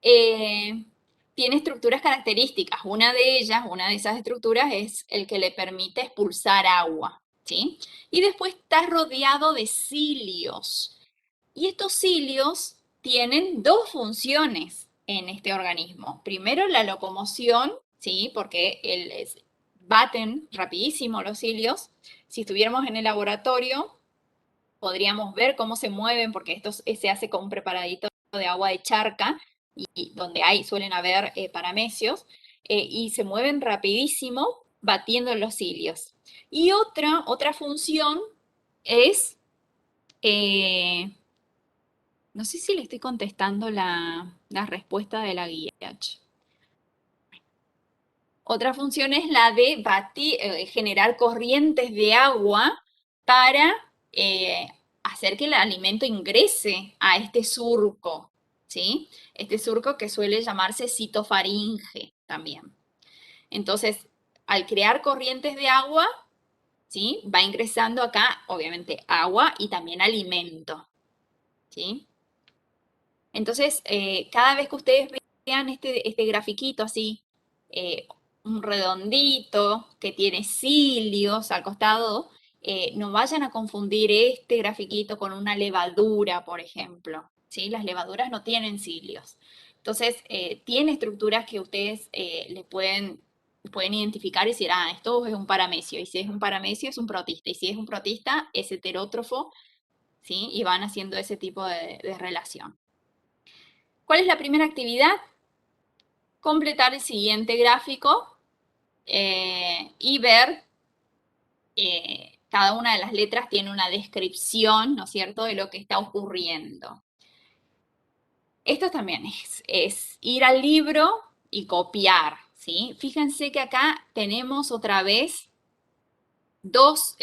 Tiene estructuras características. Una de ellas, una de esas estructuras es el que le permite expulsar agua, ¿sí? Y después está rodeado de cilios. Y estos cilios tienen dos funciones en este organismo. Primero, la locomoción, ¿sí?, porque baten rapidísimo los cilios. Si estuviéramos en el laboratorio, podríamos ver cómo se mueven, porque esto se hace con un preparadito de agua de charca, y donde suelen haber paramecios, y se mueven rapidísimo batiendo los cilios. Y otra función es, no sé si le estoy contestando la respuesta de la guía. Otra función es la de generar corrientes de agua para hacer que el alimento ingrese a este surco, ¿sí? Este surco que suele llamarse citofaringe también. Entonces, al crear corrientes de agua, ¿sí?, va ingresando acá, obviamente, agua y también alimento, ¿sí? Entonces, cada vez que ustedes vean este grafiquito así, un redondito que tiene cilios al costado, no vayan a confundir este grafiquito con una levadura, por ejemplo, ¿sí? Las levaduras no tienen cilios. Entonces, tiene estructuras que ustedes le pueden identificar y decir, ah, esto es un paramecio, y si es un paramecio es un protista, y si es un protista es heterótrofo, ¿sí? Y van haciendo ese tipo de relación. ¿Cuál es la primera actividad? Completar el siguiente gráfico y ver cada una de las letras tiene una descripción, ¿no es cierto?, de lo que está ocurriendo. Esto también es ir al libro y copiar, ¿sí? Fíjense que acá tenemos otra vez dos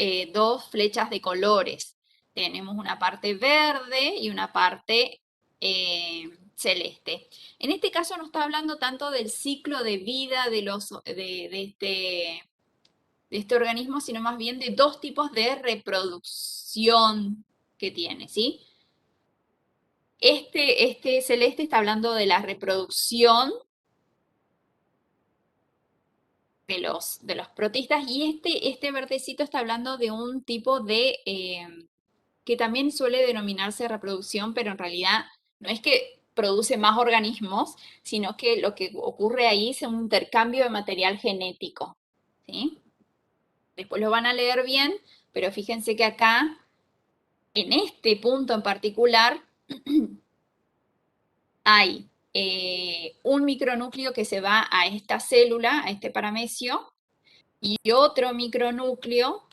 flechas de colores. Tenemos una parte verde y una parte celeste. En este caso no está hablando tanto del ciclo de vida de este organismo, sino más bien de dos tipos de reproducción que tiene, ¿sí? Este celeste está hablando de la reproducción de los protistas y este verdecito está hablando de un tipo de que también suele denominarse reproducción, pero en realidad no es que produce más organismos, sino que lo que ocurre ahí es un intercambio de material genético, ¿sí? Después lo van a leer bien, pero fíjense que acá, en este punto en particular, hay un micronúcleo que se va a esta célula, a este paramecio, y otro micronúcleo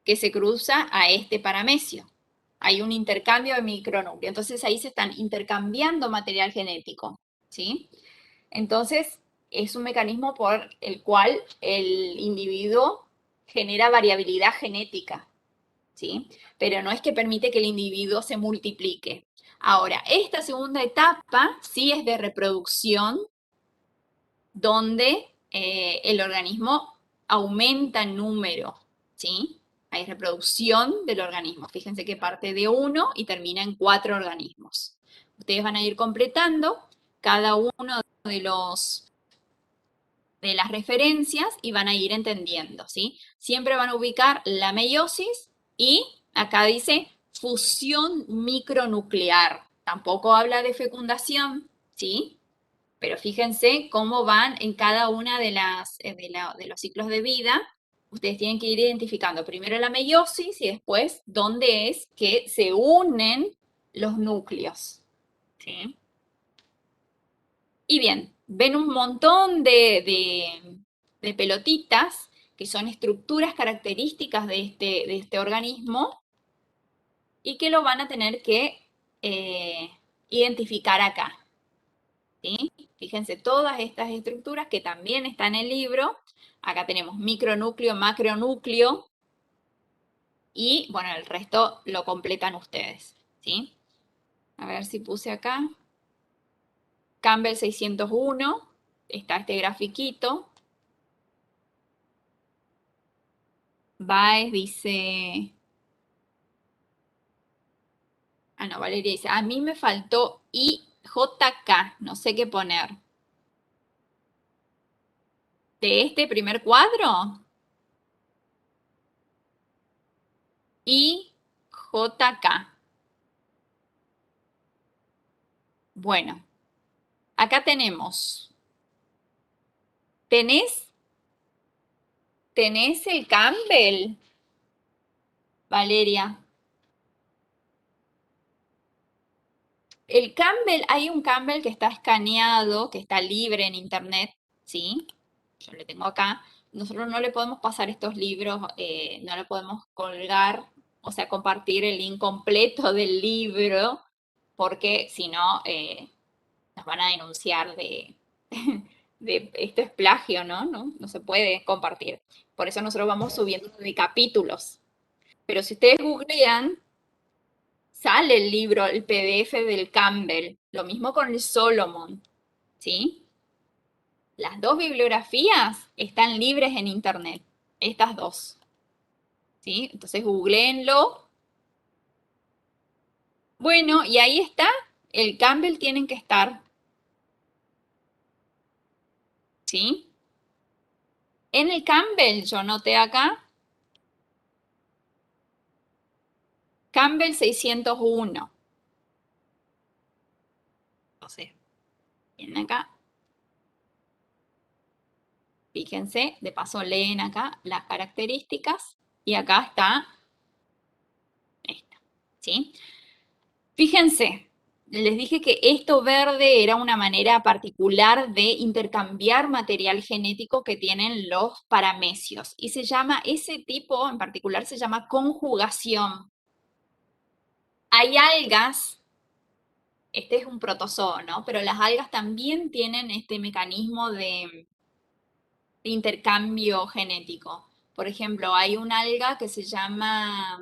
que se cruza a este paramecio. Hay un intercambio de micronúcleo. Entonces ahí se están intercambiando material genético, ¿sí? Entonces es un mecanismo por el cual el individuo genera variabilidad genética, ¿sí? Pero no es que permite que el individuo se multiplique. Ahora, esta segunda etapa sí es de reproducción, donde el organismo aumenta en número, ¿sí? Hay reproducción del organismo. Fíjense que parte de uno y termina en 4 organismos. Ustedes van a ir completando cada uno de las referencias y van a ir entendiendo, ¿sí? Siempre van a ubicar la meiosis y acá dice fusión micronuclear. Tampoco habla de fecundación, ¿sí? Pero fíjense cómo van en cada una de los ciclos de vida. Ustedes tienen que ir identificando primero la meiosis y después dónde es que se unen los núcleos, ¿sí? Y bien, ven un montón de pelotitas que son estructuras características de este organismo y que lo van a tener que identificar acá, ¿sí? Fíjense todas estas estructuras que también están en el libro. Acá tenemos micronúcleo, macronúcleo y bueno, el resto lo completan ustedes, ¿sí? A ver si puse acá. Campbell 601, está este grafiquito. Baez dice... Ah, no, Valeria dice, a mí me faltó IJK, no sé qué poner. ¿De este primer cuadro? IJK. Bueno, acá ¿tenés el Campbell, Valeria? El Campbell, hay un Campbell que está escaneado, que está libre en internet, ¿sí? Yo le tengo acá. Nosotros no le podemos pasar estos libros, no le podemos colgar, o sea, compartir el link completo del libro, porque si no, nos van a denunciar de esto es plagio, ¿no? No se puede compartir. Por eso nosotros vamos subiendo de capítulos. Pero si ustedes googlean, sale el libro, el PDF del Campbell. Lo mismo con el Solomon, ¿sí? Las dos bibliografías están libres en internet, estas dos, ¿sí? Entonces googleenlo. Bueno, y ahí está, el Campbell tienen que estar, ¿sí? En el Campbell, yo noté acá, Campbell 601. Entonces, vienen acá, fíjense, de paso leen acá las características y acá está esta, ¿sí? Fíjense, les dije que esto verde era una manera particular de intercambiar material genético que tienen los paramecios y se llama, ese tipo en particular se llama conjugación. Hay algas, este es un protozoo, ¿no? Pero las algas también tienen este mecanismo de intercambio genético. Por ejemplo, hay un alga que se llama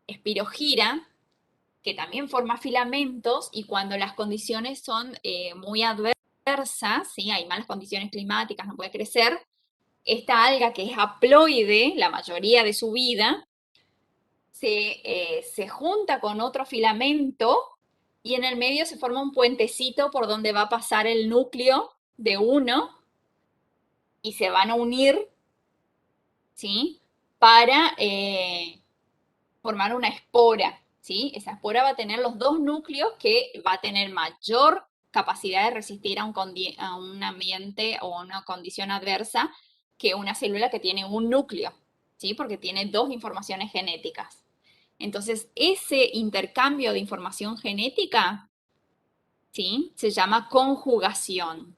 Spirogyra, que también forma filamentos y cuando las condiciones son muy adversas, ¿sí? Hay malas condiciones climáticas, no puede crecer, esta alga que es haploide, la mayoría de su vida, se junta con otro filamento y en el medio se forma un puentecito por donde va a pasar el núcleo de uno y se van a unir, ¿sí? Para formar una espora, ¿sí? Esa espora va a tener los dos núcleos que va a tener mayor capacidad de resistir a un ambiente o una condición adversa que una célula que tiene un núcleo, ¿sí? Porque tiene dos informaciones genéticas. Entonces, ese intercambio de información genética, ¿sí? Se llama conjugación.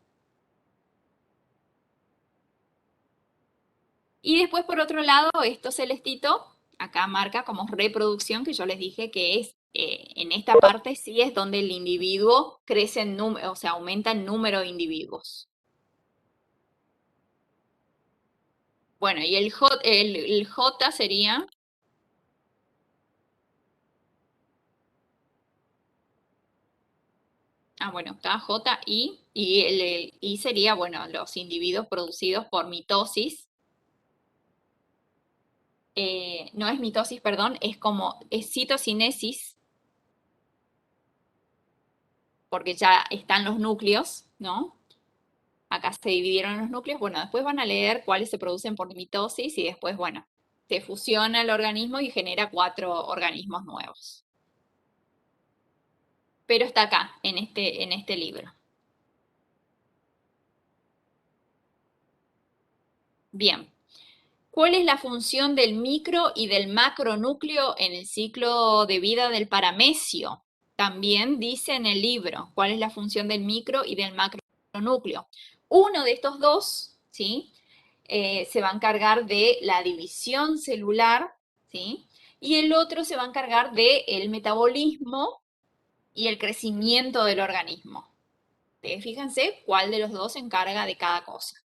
Y después, por otro lado, esto celestito, acá marca como reproducción, que yo les dije que es, en esta parte sí es donde el individuo crece en número, o sea, aumenta el número de individuos. Bueno, y el J sería, bueno, está J, I, y el I sería, bueno, los individuos producidos por mitosis. No es mitosis, perdón, es citocinesis, porque ya están los núcleos, ¿no? Acá se dividieron los núcleos. Bueno, después van a leer cuáles se producen por mitosis y después, bueno, se fusiona el organismo y genera 4 organismos nuevos. Pero está acá, en este libro. Bien. ¿Cuál es la función del micro y del macronúcleo en el ciclo de vida del paramecio? También dice en el libro cuál es la función del micro y del macronúcleo. Uno de estos dos, ¿sí? Se va a encargar de la división celular, ¿sí? Y el otro se va a encargar del metabolismo y el crecimiento del organismo. Fíjense cuál de los dos se encarga de cada cosa,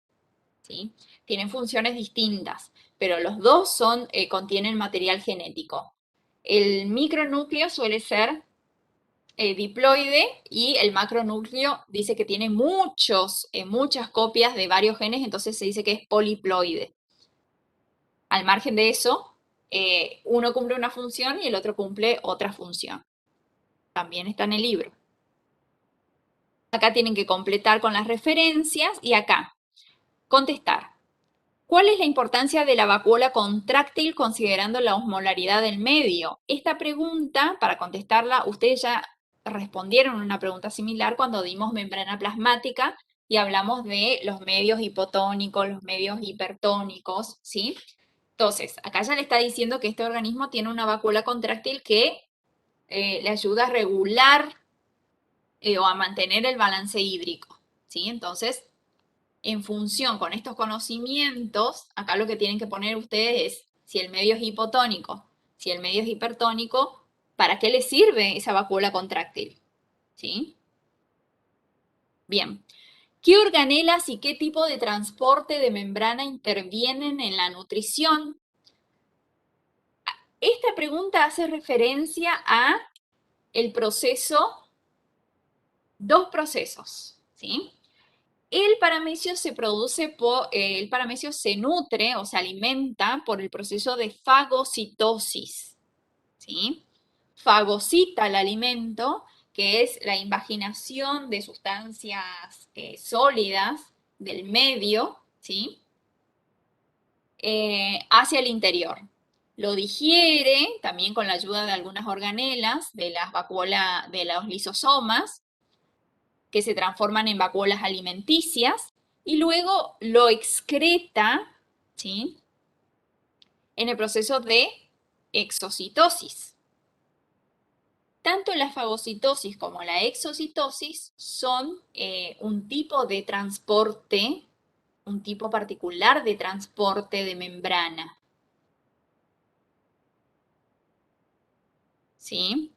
¿sí? Tienen funciones distintas, pero los dos contienen material genético. El micronúcleo suele ser diploide y el macronúcleo dice que tiene muchas copias de varios genes, entonces se dice que es poliploide. Al margen de eso, uno cumple una función y el otro cumple otra función. También está en el libro. Acá tienen que completar con las referencias y acá, contestar. ¿Cuál es la importancia de la vacuola contráctil considerando la osmolaridad del medio? Esta pregunta, para contestarla, ustedes ya respondieron una pregunta similar cuando dimos membrana plasmática y hablamos de los medios hipotónicos, los medios hipertónicos, ¿sí? Entonces, acá ya le está diciendo que este organismo tiene una vacuola contráctil que le ayuda a regular o a mantener el balance hídrico, ¿sí? Entonces, en función con estos conocimientos, acá lo que tienen que poner ustedes es si el medio es hipotónico, si el medio es hipertónico, ¿para qué le sirve esa vacuola contráctil? ¿Sí? Bien. ¿Qué organelas y qué tipo de transporte de membrana intervienen en la nutrición? Esta pregunta hace referencia a el proceso, dos procesos, ¿sí? El paramecio el paramecio se nutre o se alimenta por el proceso de fagocitosis, ¿sí? Fagocita el alimento, que es la invaginación de sustancias sólidas del medio, ¿sí? hacia el interior. Lo digiere también con la ayuda de algunas organelas de las de los lisosomas, que se transforman en vacuolas alimenticias, y luego lo excreta, ¿sí?, en el proceso de exocitosis. Tanto la fagocitosis como la exocitosis son un tipo de transporte, un tipo particular de transporte de membrana. ¿Sí?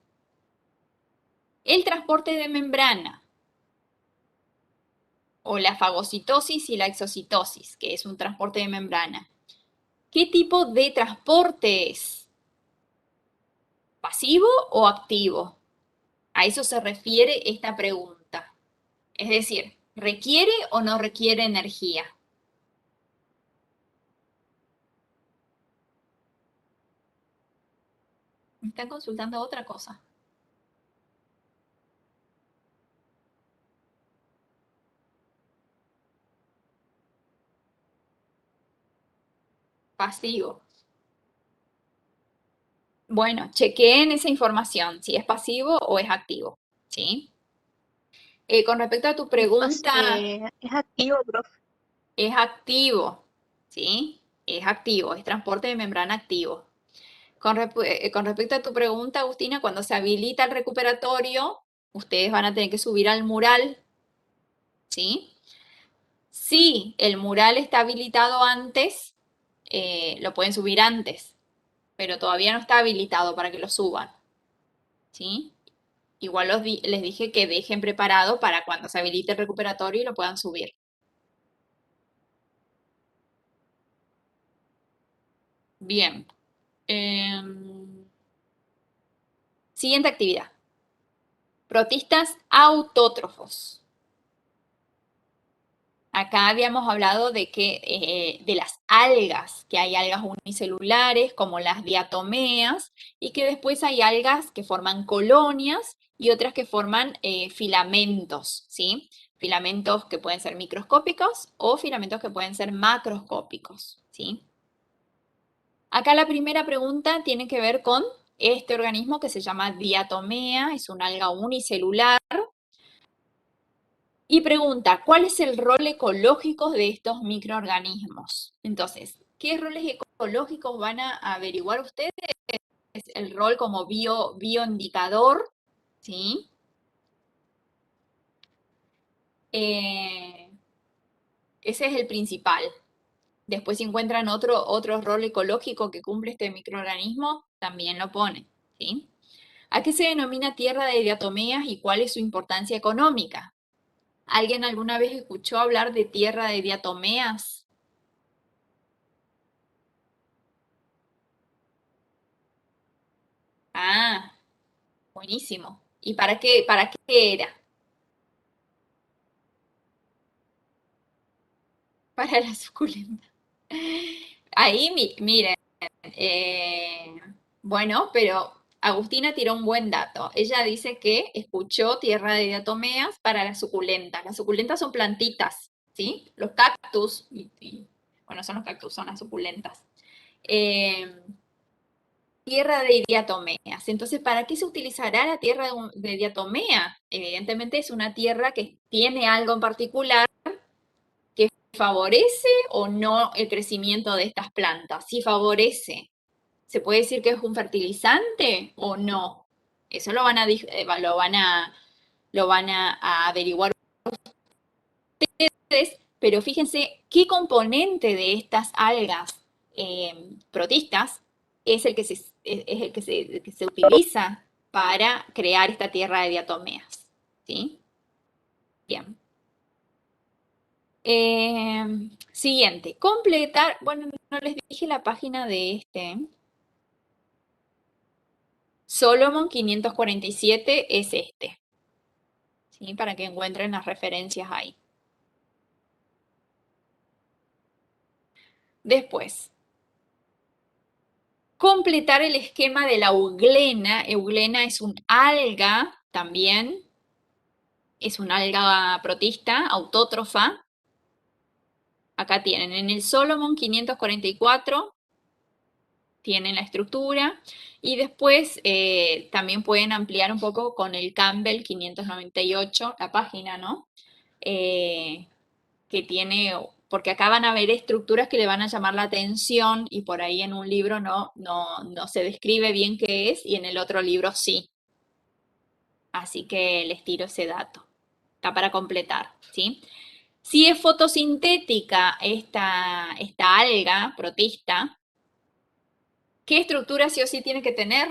El transporte de membrana o la fagocitosis y la exocitosis, que es un transporte de membrana. ¿Qué tipo de transporte es? ¿Pasivo o activo? A eso se refiere esta pregunta. Es decir, ¿requiere o no requiere energía? Me están consultando otra cosa. Pasivo. Bueno, chequeen esa información, si es pasivo o es activo, ¿sí? Con respecto a tu pregunta, Es activo, profe. es activo, ¿sí? Es activo, es transporte de membrana activo. Con respecto a tu pregunta, Agustina, cuando se habilita el recuperatorio, ustedes van a tener que subir al mural, ¿sí? Si el mural está habilitado antes, lo pueden subir antes, pero todavía no está habilitado para que lo suban, ¿sí? Igual les dije que dejen preparado para cuando se habilite el recuperatorio y lo puedan subir. Bien. Siguiente actividad. Protistas autótrofos. Acá habíamos hablado de que de las algas, que hay algas unicelulares como las diatomeas y que después hay algas que forman colonias y otras que forman filamentos, ¿sí? Filamentos que pueden ser microscópicos o filamentos que pueden ser macroscópicos, ¿sí? Acá la primera pregunta tiene que ver con este organismo que se llama diatomea, es un alga unicelular. Y pregunta, ¿cuál es el rol ecológico de estos microorganismos? Entonces, ¿qué roles ecológicos van a averiguar ustedes? Es el rol como bioindicador, ¿sí? Eh, Ese es el principal. Después si encuentran otro rol ecológico que cumple este microorganismo, también lo ponen, ¿sí? ¿A qué se denomina tierra de diatomeas y cuál es su importancia económica? ¿Alguien alguna vez escuchó hablar de tierra de diatomeas? Ah, buenísimo. ¿Y para qué era? Para la suculenta. Ahí, miren, eh, bueno, pero Agustina tiró un buen dato. Ella dice que escuchó tierra de diatomeas para las suculentas. Las suculentas son plantitas, ¿sí? Los cactus, bueno, son los cactus, son las suculentas. Eh, Tierra de diatomeas. Entonces, ¿para qué se utilizará la tierra de diatomea? Evidentemente es una tierra que tiene algo en particular que favorece o no el crecimiento de estas plantas. Si favorece, ¿se puede decir que es un fertilizante o no? Eso lo van a averiguar ustedes, pero fíjense qué componente de estas algas protistas es el que el que se utiliza para crear esta tierra de diatomeas. ¿Sí? Bien. Siguiente, completar, bueno, no les dije la página de este. Solomon 547 es este, ¿sí? Para que encuentren las referencias ahí. Después, completar el esquema de la euglena. Euglena es un alga también, es una alga protista, autótrofa, Acá tienen, en el Solomon 544 tienen la estructura y después también pueden ampliar un poco con el Campbell 598, la página, ¿no? Que tiene, porque acá van a ver estructuras que le van a llamar la atención y por ahí en un libro no se describe bien qué es y en el otro libro sí. Así que les tiro ese dato. Está para completar, ¿sí? Si es fotosintética esta alga protista, ¿qué estructura sí o sí tiene que tener?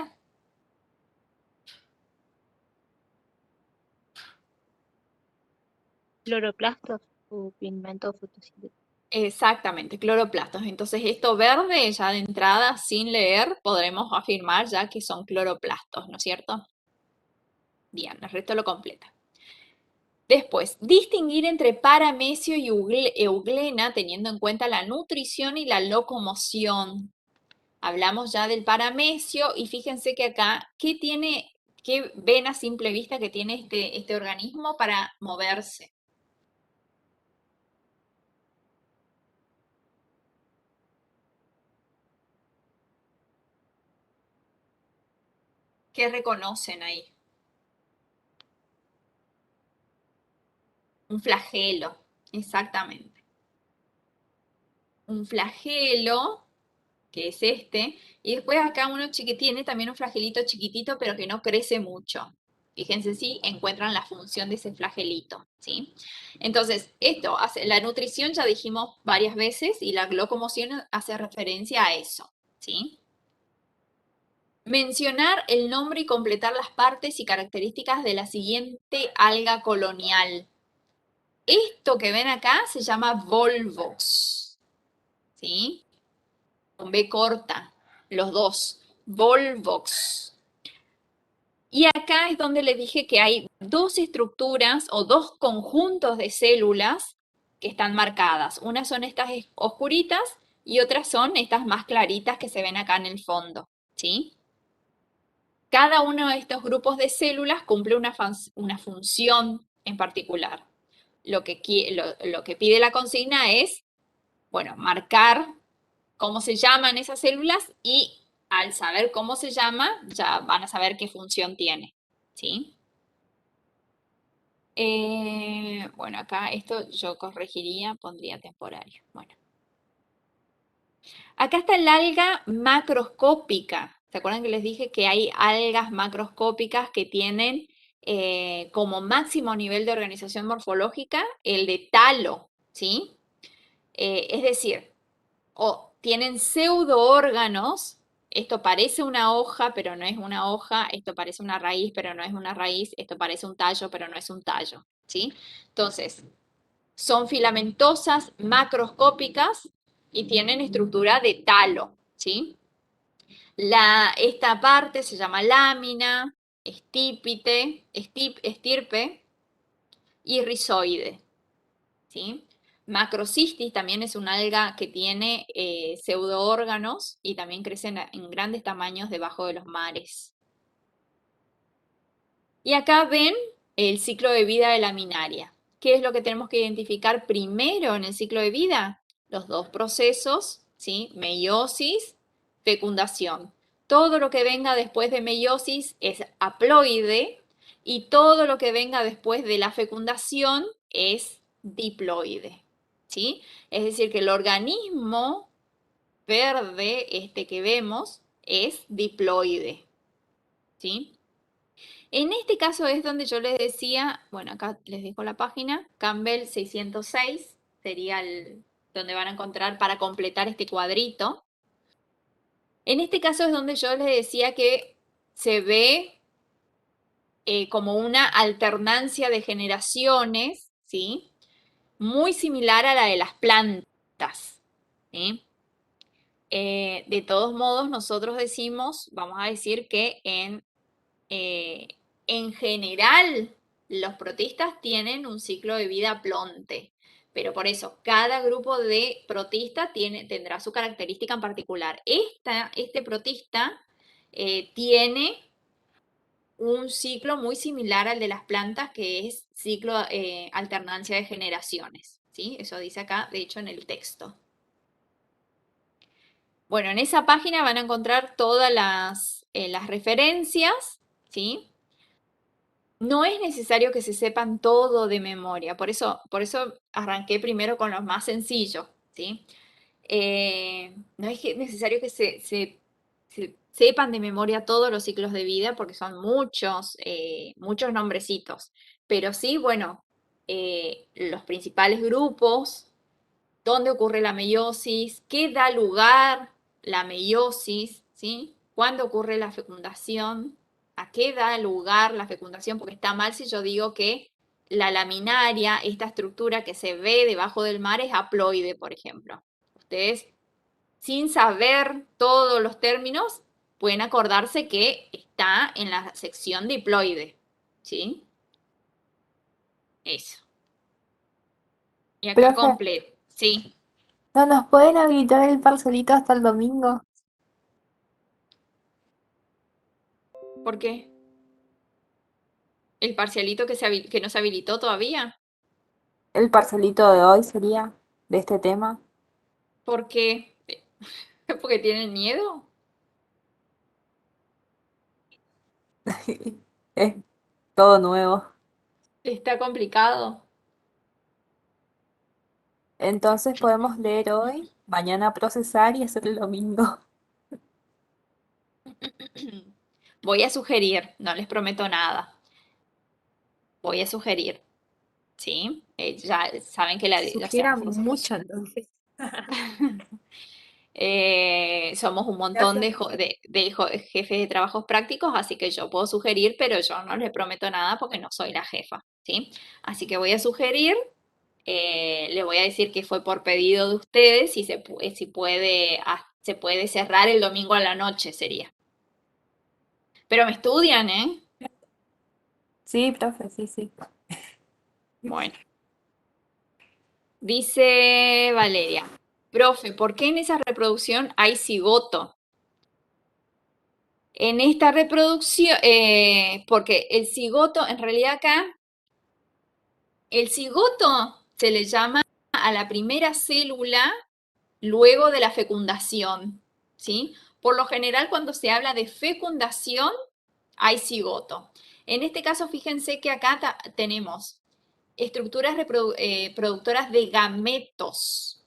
Cloroplastos o pigmentos fotosintéticos. Exactamente, cloroplastos. Entonces, esto verde, ya de entrada, sin leer, podremos afirmar ya que son cloroplastos, ¿no es cierto? Bien, el resto lo completa. Después, distinguir entre paramecio y euglena teniendo en cuenta la nutrición y la locomoción. Hablamos ya del paramecio y fíjense que acá, ¿qué ven a simple vista que tiene este organismo para moverse? ¿Qué reconocen ahí? Un flagelo, exactamente. Un flagelo, que es este, y después acá uno tiene también un flagelito chiquitito, pero que no crece mucho. Fíjense si encuentran la función de ese flagelito, ¿sí? Entonces, esto hace, la nutrición ya dijimos varias veces y la locomoción hace referencia a eso, ¿sí? Mencionar el nombre y completar las partes y características de la siguiente alga colonial. Esto que ven acá se llama Volvox, ¿sí? Con B corta, los dos, Volvox. Y acá es donde les dije que hay dos estructuras o dos conjuntos de células que están marcadas. Unas son estas oscuritas y otras son estas más claritas que se ven acá en el fondo, ¿sí? Cada uno de estos grupos de células cumple una función en particular. Lo que pide la consigna es, bueno, marcar cómo se llaman esas células y al saber cómo se llama, ya van a saber qué función tiene, ¿sí? Bueno, acá esto yo corregiría, pondría temporario. Bueno, acá está el alga macroscópica. ¿Se acuerdan que les dije que hay algas macroscópicas que tienen como máximo nivel de organización morfológica el de talo, ¿sí? Es decir, o tienen pseudoórganos, esto parece una hoja, pero no es una hoja, esto parece una raíz, pero no es una raíz, esto parece un tallo, pero no es un tallo, ¿sí? Entonces, son filamentosas, macroscópicas y tienen estructura de talo, ¿sí? Esta parte se llama lámina, estirpe y rizoide, ¿sí? Macrocistis también es una alga que tiene pseudoórganos y también crece en grandes tamaños debajo de los mares. Y acá ven el ciclo de vida de la minaria. ¿Qué es lo que tenemos que identificar primero en el ciclo de vida? Los dos procesos, ¿sí? Meiosis, fecundación. Todo lo que venga después de meiosis es haploide y todo lo que venga después de la fecundación es diploide, ¿sí? Es decir, que el organismo verde, este que vemos, es diploide, ¿sí? En este caso es donde yo les decía, bueno, acá les dejo la página, Campbell 606 sería donde van a encontrar para completar este cuadrito. En este caso es donde yo les decía que se ve como una alternancia de generaciones, ¿sí? Muy similar a la de las plantas, ¿sí? De todos modos, nosotros decimos, vamos a decir que eh, en general, los protistas tienen un ciclo de vida plonte, pero por eso cada grupo de protistas tendrá su característica en particular. Este protista tiene un ciclo muy similar al de las plantas, que es ciclo alternancia de generaciones, ¿sí? Eso dice acá, de hecho, en el texto. Bueno, en esa página van a encontrar todas las referencias, ¿sí? No es necesario que se sepan todo de memoria, por eso arranqué primero con los más sencillos, ¿sí? No es necesario que se sepan de memoria todos los ciclos de vida, porque son muchos nombrecitos, pero sí, bueno, los principales grupos, dónde ocurre la meiosis, qué da lugar la meiosis, ¿sí? ¿Cuándo ocurre la fecundación? ¿A qué da lugar la fecundación? Porque está mal si yo digo que la laminaria, esta estructura que se ve debajo del mar, es haploide, por ejemplo. Ustedes, sin saber todos los términos, pueden acordarse que está en la sección diploide, ¿sí? Eso. Y acá Profe, completo, ¿sí? ¿no nos pueden habilitar el parcelito hasta el domingo? ¿Por qué? El parcialito que no se habilitó todavía. El parcelito de hoy sería de este tema. ¿Por qué? ¿Porque tienen miedo? Es todo nuevo. Está complicado. Entonces podemos leer hoy, mañana procesar y hacer el domingo. Voy a sugerir, no les prometo nada. Voy a sugerir, ¿sí? Ya saben que o sea, Sugieran mucho entonces. somos un montón Gracias. de jefes de trabajos prácticos, así que yo puedo sugerir, pero yo no les prometo nada porque no soy la jefa, ¿sí? Así que voy a sugerir, le voy a decir que fue por pedido de ustedes y si puede, se puede cerrar el domingo a la noche, sería. Pero me estudian, ¿eh? Sí, profe, sí, sí. Bueno, dice Valeria, profe, ¿por qué en esa reproducción hay cigoto? En esta reproducción, porque el cigoto, en realidad acá, el cigoto se le llama a la primera célula luego de la fecundación, ¿sí? Por lo general, cuando se habla de fecundación, hay cigoto. En este caso, fíjense que acá tenemos estructuras productoras de gametos,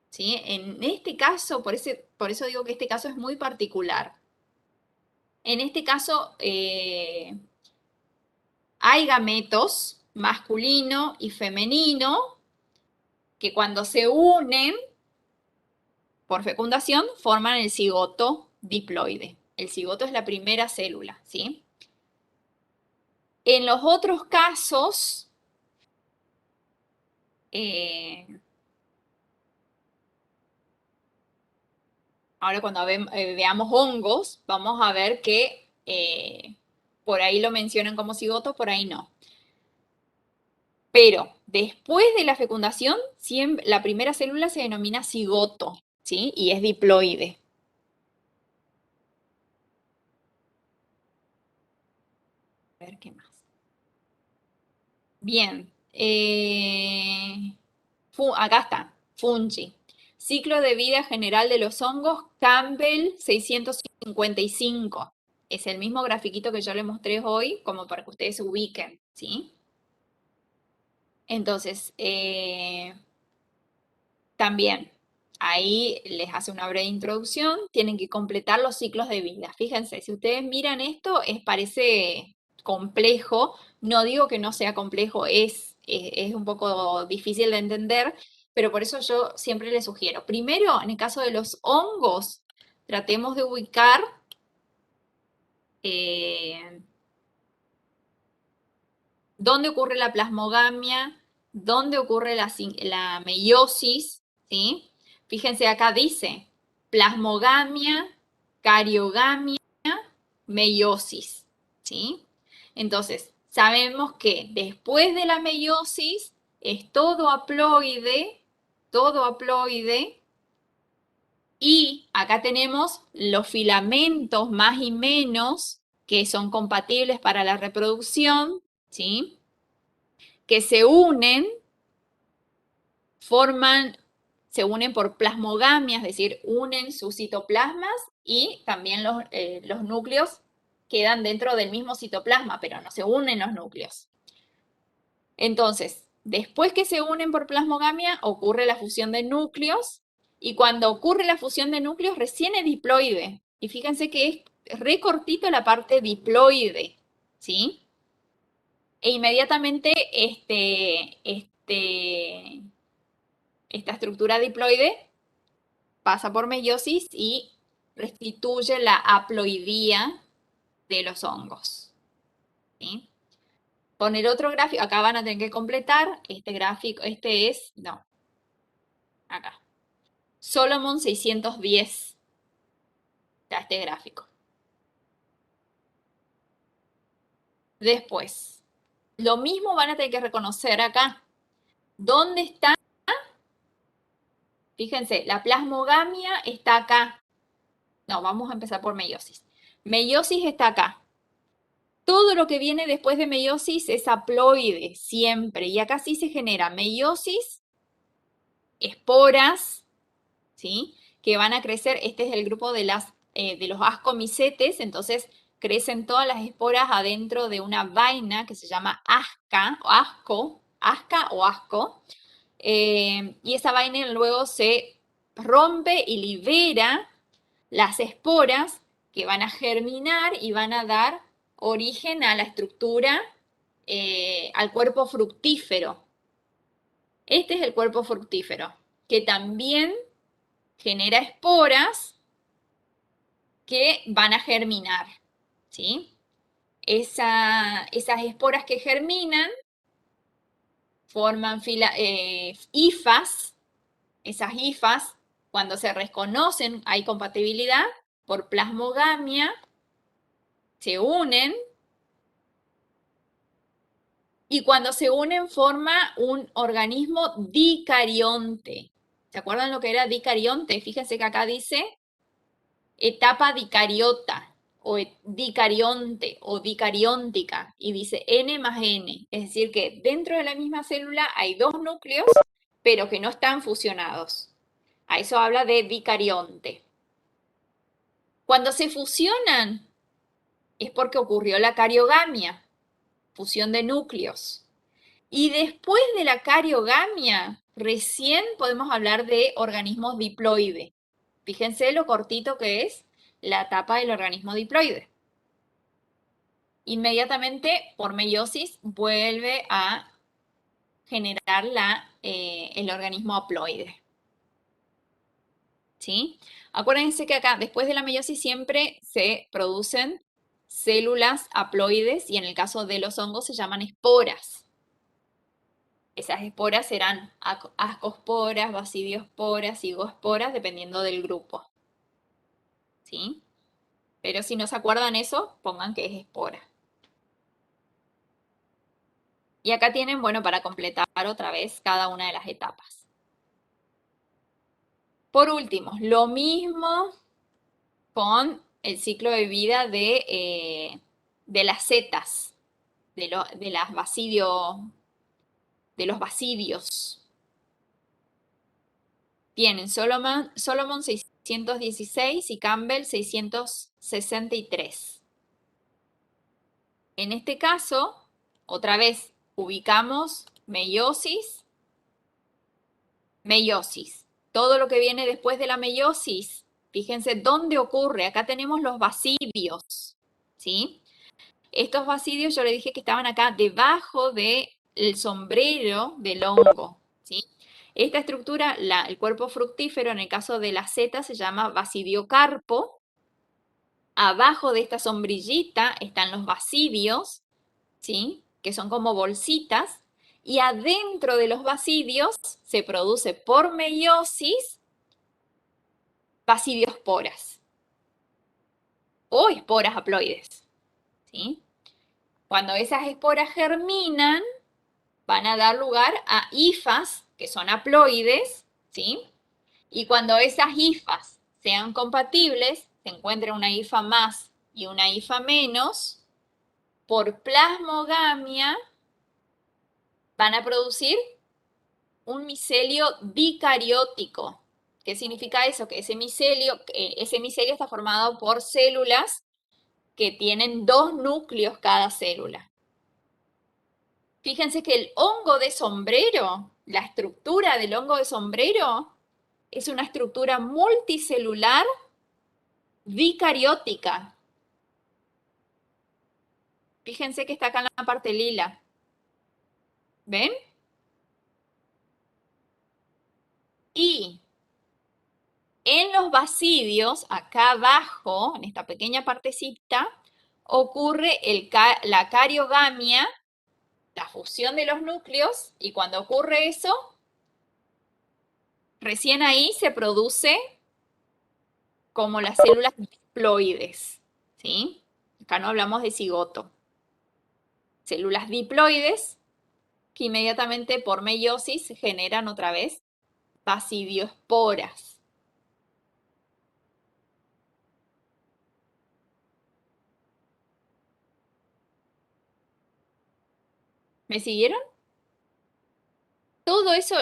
¿sí? En este caso, por eso digo que este caso es muy particular. En este caso, hay gametos masculino y femenino que cuando se unen por fecundación forman el cigoto diploide. El cigoto es la primera célula, ¿sí? En los otros casos, ahora cuando veamos hongos, vamos a ver que por ahí lo mencionan como cigoto, por ahí no. Pero después de la fecundación, la primera célula se denomina cigoto, ¿sí? Y es diploide. A ver qué más. Bien. Acá está, fungi. Ciclo de vida general de los hongos, Campbell 655. Es el mismo grafiquito que yo les mostré hoy, como para que ustedes se ubiquen, ¿sí? Entonces, también, ahí les hace una breve introducción, tienen que completar los ciclos de vida. Fíjense, si ustedes miran esto, parece complejo, no digo que no sea complejo, es un poco difícil de entender, pero por eso yo siempre les sugiero, primero, en el caso de los hongos, tratemos de ubicar eh, dónde ocurre la plasmogamia, dónde ocurre la meiosis, ¿sí? Fíjense, acá dice plasmogamia, cariogamia, meiosis, ¿sí? Entonces, sabemos que después de la meiosis es todo haploide, y acá tenemos los filamentos más y menos que son compatibles para la reproducción, ¿sí? Que se unen se unen por plasmogamia, es decir, unen sus citoplasmas y también los núcleos quedan dentro del mismo citoplasma, pero no se unen los núcleos. Entonces, después que se unen por plasmogamia, ocurre la fusión de núcleos, y cuando ocurre la fusión de núcleos, recién es diploide. Y fíjense que es re cortito la parte diploide, ¿sí? E inmediatamente esta estructura diploide pasa por meiosis y restituye la haploidía de los hongos, ¿sí? Poner otro gráfico, acá van a tener que completar este gráfico, acá. Solomon 610, está este gráfico. Después, lo mismo van a tener que reconocer acá. ¿Dónde está? Fíjense, la plasmogamia está acá. No, vamos a empezar por meiosis. Meiosis está acá. Todo lo que viene después de meiosis es haploide, siempre. Y acá sí se genera meiosis, esporas, ¿sí? Que van a crecer. Este es el grupo de los ascomicetes, entonces crecen todas las esporas adentro de una vaina que se llama asca o asco. Y esa vaina luego se rompe y libera las esporas que van a germinar y van a dar origen a la estructura, al cuerpo fructífero. Este es el cuerpo fructífero, que también genera esporas que van a germinar, ¿sí? Esas esporas que germinan forman hifas. Esas hifas, cuando se reconocen, hay compatibilidad por plasmogamia, se unen, y cuando se unen forma un organismo dicarionte. ¿Se acuerdan lo que era dicarionte? Fíjense que acá dice etapa dicariota, o dicarionte, o dicarióntica, y dice N más N. Es decir, que dentro de la misma célula hay dos núcleos, pero que no están fusionados. A eso habla de dicarionte. Cuando se fusionan, es porque ocurrió la cariogamia, fusión de núcleos. Y después de la cariogamia, recién podemos hablar de organismos diploide. Fíjense lo cortito que es la etapa del organismo diploide. Inmediatamente, por meiosis, vuelve a generar el organismo haploide. ¿Sí? Acuérdense que acá, después de la meiosis, siempre se producen células haploides, y en el caso de los hongos se llaman esporas. Esas esporas serán ascosporas, basidiosporas, cigosporas, dependiendo del grupo. ¿Sí? Pero si no se acuerdan eso, pongan que es espora. Y acá tienen, bueno, para completar otra vez cada una de las etapas. Por último, lo mismo con el ciclo de vida de las setas, de los basidios. Tienen Solomon 616 y Campbell 663. En este caso, otra vez, ubicamos meiosis. Todo lo que viene después de la meiosis, fíjense dónde ocurre. Acá tenemos los basidios, ¿sí? Estos basidios yo le dije que estaban acá debajo del sombrero del hongo, ¿sí? Esta estructura, el cuerpo fructífero, en el caso de la seta, se llama basidiocarpo. Abajo de esta sombrillita están los basidios, ¿sí? Que son como bolsitas. Y adentro de los basidios se produce por meiosis basidiosporas o esporas haploides, ¿sí? Cuando esas esporas germinan, van a dar lugar a hifas, que son haploides, ¿sí? Y cuando esas hifas sean compatibles, se encuentra una hifa más y una hifa menos, por plasmogamia van a producir un micelio dicariótico. ¿Qué significa eso? Que ese micelio está formado por células que tienen 2 núcleos cada célula. Fíjense que el hongo de sombrero, la estructura del hongo de sombrero, es una estructura multicelular dicariótica. Fíjense que está acá en la parte lila. ¿Ven? Y en los basidios, acá abajo, en esta pequeña partecita, ocurre la cariogamia, la fusión de los núcleos, y cuando ocurre eso, recién ahí se produce como las células diploides, ¿sí? Acá no hablamos de cigoto. Células diploides que inmediatamente por meiosis generan otra vez basidioesporas. ¿Me siguieron? Todo eso,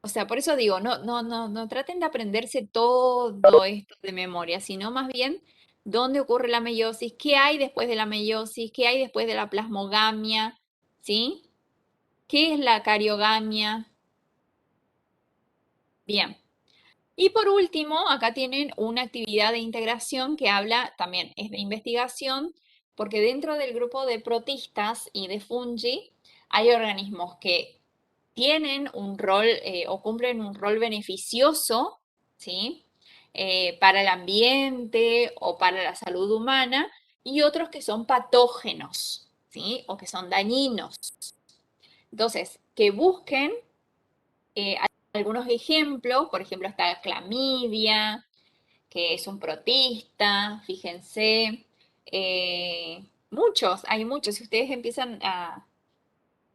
o sea, por eso digo, no traten de aprenderse todo esto de memoria, sino más bien dónde ocurre la meiosis, qué hay después de la meiosis, qué hay después de la plasmogamia, ¿sí? ¿Qué es la cariogamia? Bien. Y por último, acá tienen una actividad de integración que habla, también es de investigación, porque dentro del grupo de protistas y de fungi hay organismos que tienen un rol o cumplen un rol beneficioso, ¿sí? Para el ambiente o para la salud humana, y otros que son patógenos, ¿sí? O que son dañinos. Entonces, que busquen algunos ejemplos, por ejemplo, está clamidia, que es un protista, fíjense, hay muchos. Si ustedes empiezan a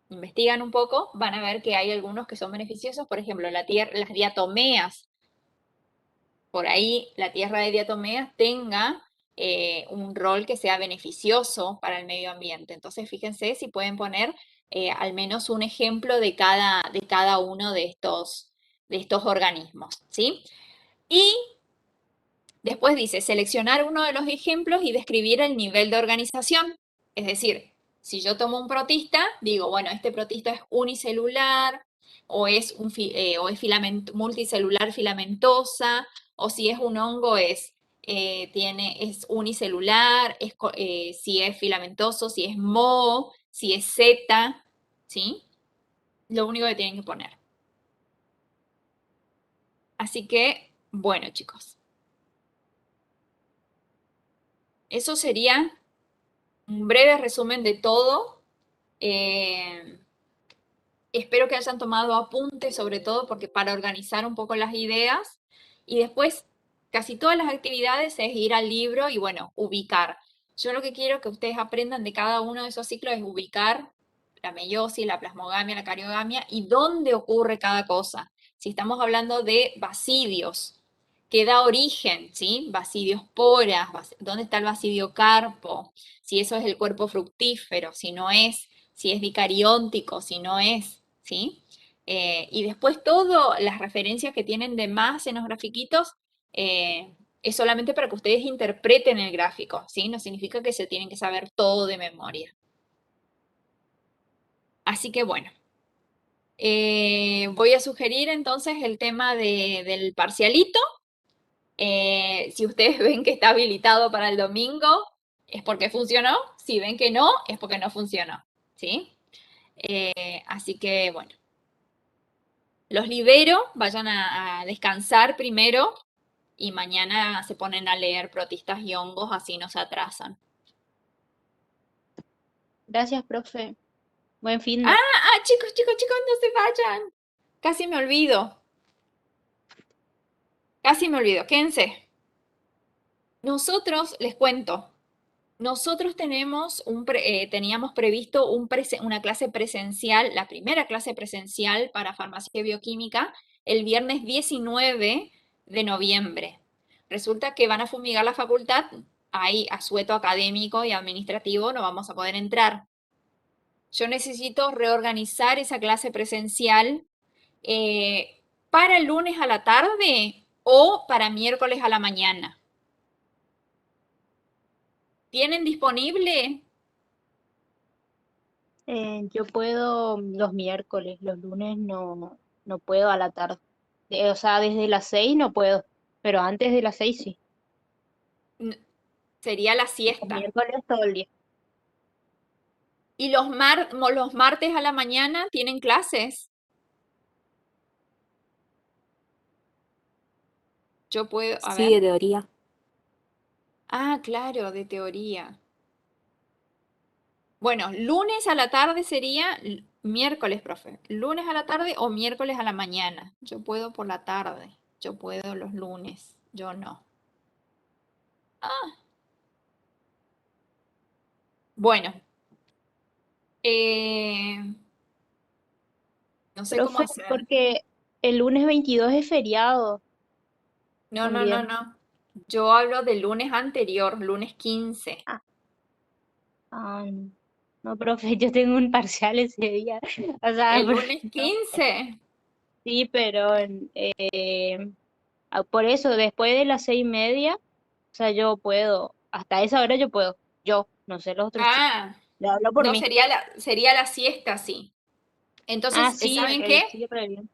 investigan un poco, van a ver que hay algunos que son beneficiosos, por ejemplo, las diatomeas. Por ahí la tierra de diatomeas tenga un rol que sea beneficioso para el medio ambiente. Entonces, fíjense si pueden poner al menos un ejemplo de cada uno de estos organismos, ¿sí? Y después dice, seleccionar uno de los ejemplos y describir el nivel de organización. Es decir, si yo tomo un protista, digo, bueno, este protista es unicelular, o es multicelular filamentosa, o si es un hongo es unicelular, si es filamentoso, si es Mo, si es Z, ¿sí? Lo único que tienen que poner. Así que, bueno, chicos. Eso sería un breve resumen de todo. Espero que hayan tomado apuntes, sobre todo porque para organizar un poco las ideas. Y después, casi todas las actividades es ir al libro y, bueno, ubicar. Yo lo que quiero que ustedes aprendan de cada uno de esos ciclos es ubicar la meiosis, la plasmogamia, la cariogamia y dónde ocurre cada cosa. Si estamos hablando de basidios, que da origen, ¿sí? Basidiosporas, ¿dónde está el basidiocarpo? Si eso es el cuerpo fructífero, si no es, si es dicariontico, si no es, ¿sí? Y después todas las referencias que tienen de más en los grafiquitos es solamente para que ustedes interpreten el gráfico, ¿sí? No significa que se tienen que saber todo de memoria. Así que bueno, voy a sugerir entonces el tema del parcialito. Si ustedes ven que está habilitado para el domingo, es porque funcionó. Si ven que no, es porque no funcionó, ¿sí? Así que, bueno. Los libero, vayan a descansar primero y mañana se ponen a leer protistas y hongos, así no se atrasan. Gracias, profe. Buen fin de. Chicos, no se vayan. Casi me olvido. Quédense. Nosotros, les cuento, nosotros teníamos previsto una clase presencial, la primera clase presencial para farmacia bioquímica, el viernes 19 de noviembre. Resulta que van a fumigar la facultad, hay asueto académico y administrativo, no vamos a poder entrar. Yo necesito reorganizar esa clase presencial ¿Para el lunes a la tarde o para miércoles a la mañana? ¿Tienen disponible? Yo puedo los miércoles, los lunes no puedo a la tarde. O sea, desde las 6 no puedo, pero antes de las 6 sí. N- Sería la Los siesta. miércoles todo el día. ¿Y los martes a la mañana tienen clases? Yo puedo, a Sí, ver. de teoría. Ah, claro, de teoría. Bueno, lunes a la tarde sería miércoles, profe. Lunes a la tarde o miércoles a la mañana. Yo puedo por la tarde. Yo puedo los lunes. Yo no. Ah, bueno. eh, no sé cómo Profe, hacer. porque el lunes 22 es feriado No, no, no, también. no. Yo hablo del lunes anterior, lunes 15. Ah, no, no, profe, yo tengo un parcial ese día. O sea, El lunes no, 15. sí, pero por eso, después de las 6:30, o sea, yo puedo, hasta esa hora yo puedo. Yo, no sé los otros chicos. Ah, Le hablo por no, mí. sería la siesta, sí. Ah, Entonces, sí, ¿saben qué? sí, re bien.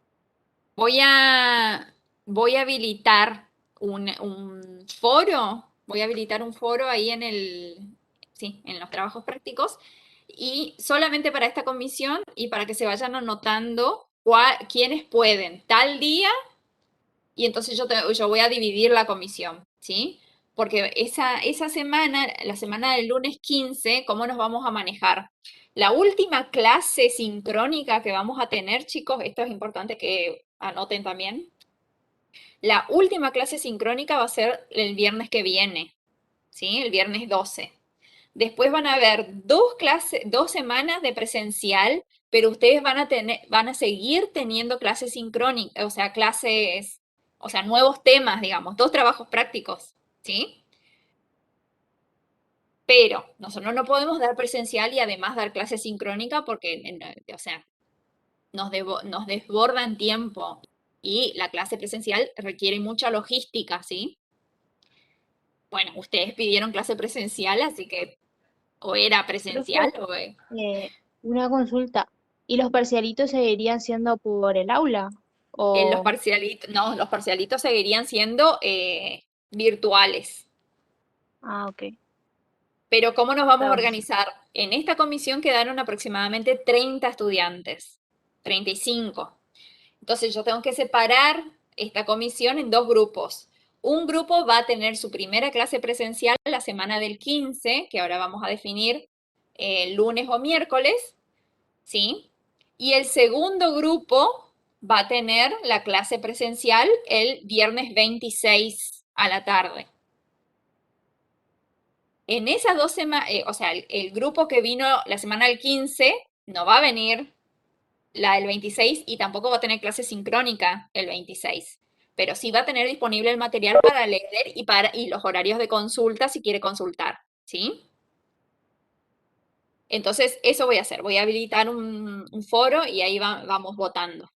Voy a, voy a habilitar un foro, voy a habilitar un foro ahí sí, en los trabajos prácticos y solamente para esta comisión y para que se vayan anotando quiénes pueden tal día y entonces yo voy a dividir la comisión, ¿sí? Porque esa semana, la semana del lunes 15, ¿cómo nos vamos a manejar? La última clase sincrónica que vamos a tener, chicos, esto es importante que anoten también. La última clase sincrónica va a ser el viernes que viene, ¿sí? El viernes 12. Después van a haber 2 clases, 2 semanas de presencial, pero ustedes van a seguir teniendo clases sincrónicas, o sea, clases, o sea, nuevos temas, digamos, 2 trabajos prácticos, ¿sí? Pero nosotros no podemos dar presencial y además dar clase sincrónica porque, o sea, nos desborda en tiempo y la clase presencial requiere mucha logística, ¿sí? Bueno, ustedes pidieron clase presencial, así que o era Profe, presencial o una consulta. ¿Y los parcialitos seguirían siendo por el aula? los O, parcialitos, no, los parcialitos seguirían siendo virtuales. ok. Pero ¿cómo nos vamos a Está bien. organizar? En esta comisión quedaron aproximadamente 30 estudiantes, 35. Entonces yo tengo que separar esta comisión en 2 grupos. Un grupo va a tener su primera clase presencial la semana del 15, que ahora vamos a definir lunes o miércoles, ¿sí? Y el segundo grupo va a tener la clase presencial el viernes 26 a la tarde. En esas 2 semanas, o sea, el grupo que vino la semana del 15 no va a venir la del 26 y tampoco va a tener clase sincrónica el 26. Pero sí va a tener disponible el material para leer y los horarios de consulta si quiere consultar, ¿sí? Entonces, eso voy a hacer. Voy a habilitar un foro y ahí vamos votando.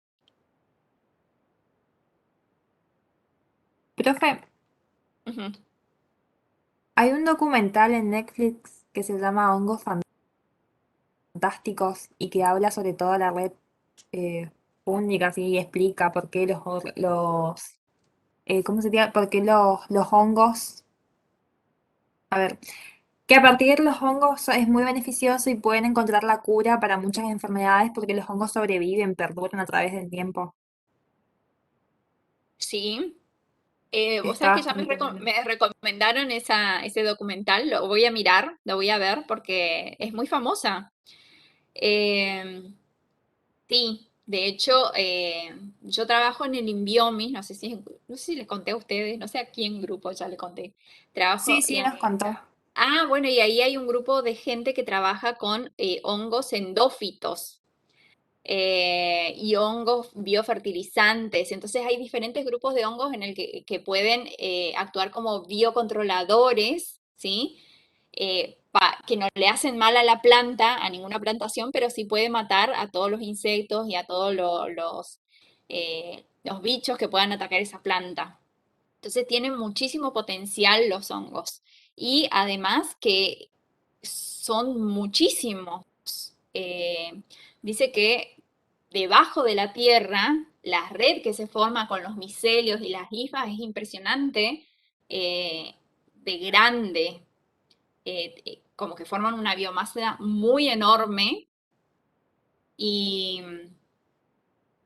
Profe, Ujú. hay un documental en Netflix que se llama Hongos Fantásticos y que habla sobre toda la red fúngica, así, y explica por qué ¿cómo se llama? Por qué los hongos, a ver, que a partir de los hongos es muy beneficioso y pueden encontrar la cura para muchas enfermedades porque los hongos sobreviven, perduran a través del tiempo. Sí. Vos Está sabés que ya me, bastante bueno. me recomendaron ese documental, lo voy a mirar, lo voy a ver porque es muy famosa. Eh, sí, de hecho, yo trabajo en el Inbiomi, no sé si les conté a ustedes, no sé a quién grupo ya le conté. Sí, Trabajo sí, nos contó. bueno, y ahí hay un grupo de gente que trabaja con hongos endófitos y hongos biofertilizantes. Entonces hay diferentes grupos de hongos en el que pueden actuar como biocontroladores, ¿sí? Que no le hacen mal a la planta, a ninguna plantación, pero sí puede matar a todos los insectos y a todos los bichos que puedan atacar esa planta. Entonces tienen muchísimo potencial los hongos. Y además que son muchísimos. Eh, Dice que debajo de la tierra, la red que se forma con los micelios y las hifas es impresionante, de grande, como que forman una biomasa muy enorme. Y,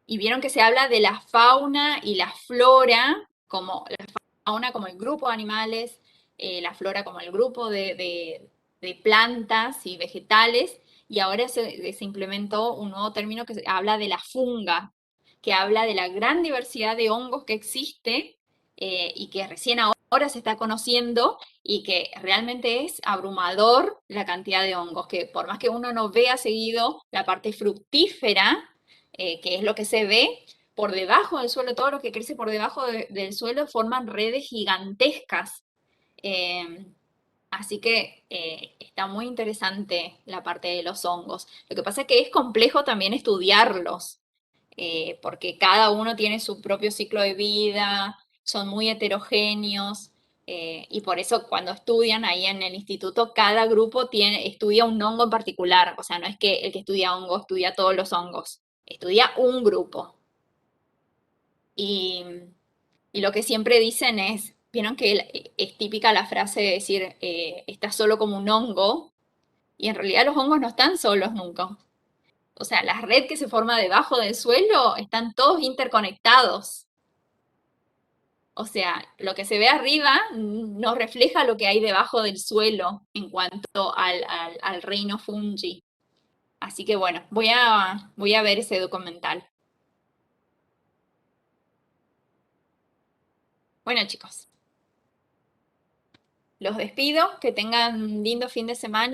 y vieron que se habla de la fauna y la flora, como la fauna como el grupo de animales, la flora como el grupo de plantas y vegetales, y ahora se implementó un nuevo término que habla de la funga, que habla de la gran diversidad de hongos que existe, y que recién ahora se está conociendo, y que realmente es abrumador la cantidad de hongos, que por más que uno no vea seguido la parte fructífera, que es lo que se ve, por debajo del suelo, todo lo que crece por debajo del suelo forman redes gigantescas. Eh, Así que está muy interesante la parte de los hongos. Lo que pasa es que es complejo también estudiarlos, porque cada uno tiene su propio ciclo de vida, son muy heterogéneos, y por eso cuando estudian ahí en el instituto, cada grupo estudia un hongo en particular. O sea, no es que el que estudia hongo estudia todos los hongos, estudia un grupo. Y, y lo que siempre dicen es, vieron que es típica la frase de decir, está solo como un hongo, y en realidad los hongos no están solos nunca. O sea, la red que se forma debajo del suelo están todos interconectados. O sea, lo que se ve arriba no refleja lo que hay debajo del suelo en cuanto al reino fungi. Así que bueno, voy a ver ese documental. Bueno, chicos, los despido, que tengan un lindo fin de semana.